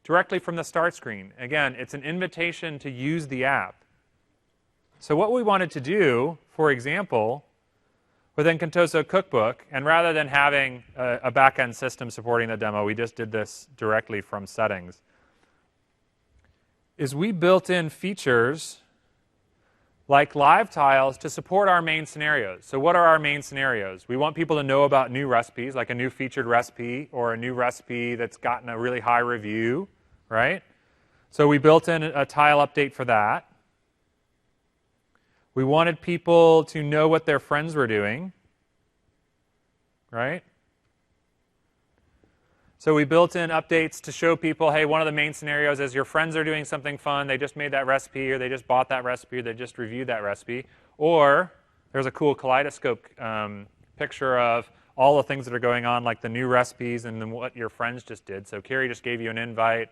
directly from the start screen. Again, it's an invitation to use the app. So what we wanted to do, for example, within Contoso Cookbook, and rather than having a back-end system supporting the demo, we just did this directly from settings, is we built in features like live tiles to support our main scenarios. So what are our main scenarios? We want people to know about new recipes, like a new featured recipe or a new recipe that's gotten a really high review, right? So we built in a tile update for that. We wanted people to know what their friends were doing, right? So we built in updates to show people, hey, one of the main scenarios is your friends are doing something fun, they just made that recipe, or they just bought that recipe, or they just reviewed that recipe. Or there's a cool kaleidoscope picture of all the things that are going on, like the new recipes and then what your friends just did. So Carrie just gave you an invite,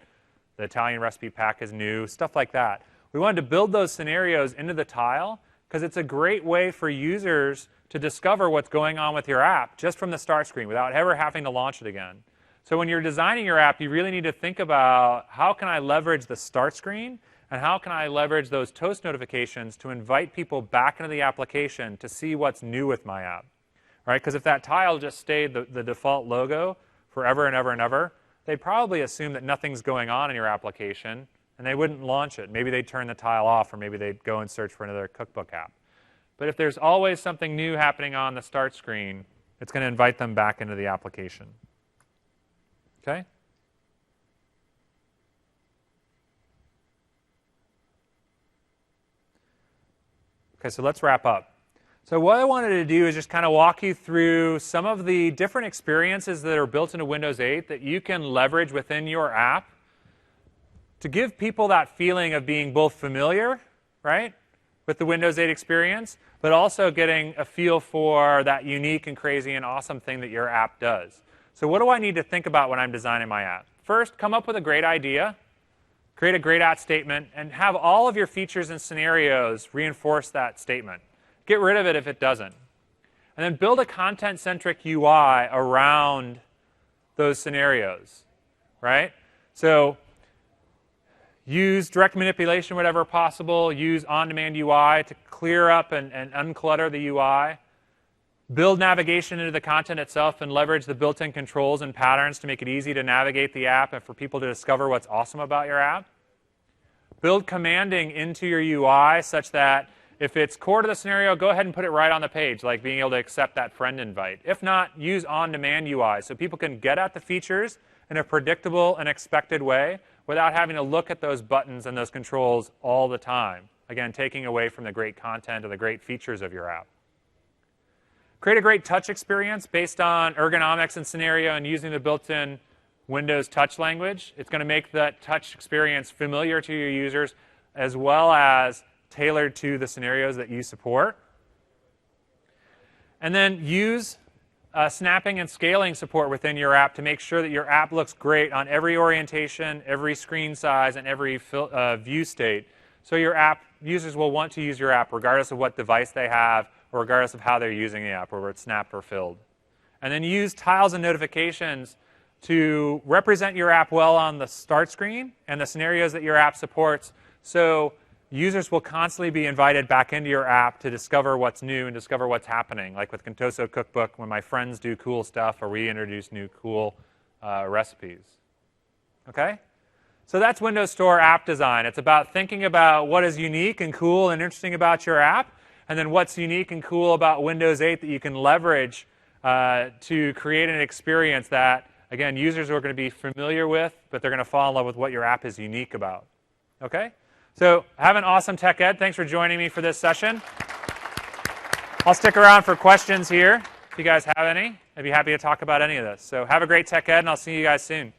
the Italian recipe pack is new, stuff like that. We wanted to build those scenarios into the tile because it's a great way for users to discover what's going on with your app just from the start screen without ever having to launch it again. So when you're designing your app, you really need to think about how can I leverage the start screen and how can I leverage those toast notifications to invite people back into the application to see what's new with my app, right? Because if that tile just stayed the default logo forever and ever and ever, they'd probably assume that nothing's going on in your application and they wouldn't launch it. Maybe they'd turn the tile off, or maybe they'd go and search for another cookbook app. But if there's always something new happening on the start screen, it's going to invite them back into the application. Okay? Okay, so let's wrap up. So what I wanted to do is just kind of walk you through some of the different experiences that are built into Windows 8 that you can leverage within your app to give people that feeling of being both familiar, right, with the Windows 8 experience, but also getting a feel for that unique and crazy and awesome thing that your app does. So what do I need to think about when I'm designing my app? First, come up with a great idea, create a great at statement, and have all of your features and scenarios reinforce that statement. Get rid of it if it doesn't. And then build a content-centric UI around those scenarios, right? So use direct manipulation whenever possible. Use on-demand UI to clear up and unclutter the UI. Build navigation into the content itself and leverage the built-in controls and patterns to make it easy to navigate the app and for people to discover what's awesome about your app. Build commanding into your UI such that if it's core to the scenario, go ahead and put it right on the page, like being able to accept that friend invite. If not, use on-demand UI so people can get at the features in a predictable and expected way without having to look at those buttons and those controls all the time. Again, taking away from the great content or the great features of your app. Create a great touch experience based on ergonomics and scenario and using the built-in Windows touch language. It's going to make that touch experience familiar to your users as well as tailored to the scenarios that you support. And then use snapping and scaling support within your app to make sure that your app looks great on every orientation, every screen size, and every view state. So your app users will want to use your app regardless of what device they have or regardless of how they're using the app, whether it's snapped or filled. And then use tiles and notifications to represent your app well on the start screen and the scenarios that your app supports, so users will constantly be invited back into your app to discover what's new and discover what's happening, like with Contoso Cookbook when my friends do cool stuff or we introduce new cool recipes. Okay? So that's Windows Store app design. It's about thinking about what is unique and cool and interesting about your app, and then what's unique and cool about Windows 8 that you can leverage to create an experience that, again, users are going to be familiar with, but they're going to fall in love with what your app is unique about. Okay? So have an awesome TechEd. Thanks for joining me for this session. I'll stick around for questions here if you guys have any. I'd be happy to talk about any of this. So have a great TechEd, and I'll see you guys soon.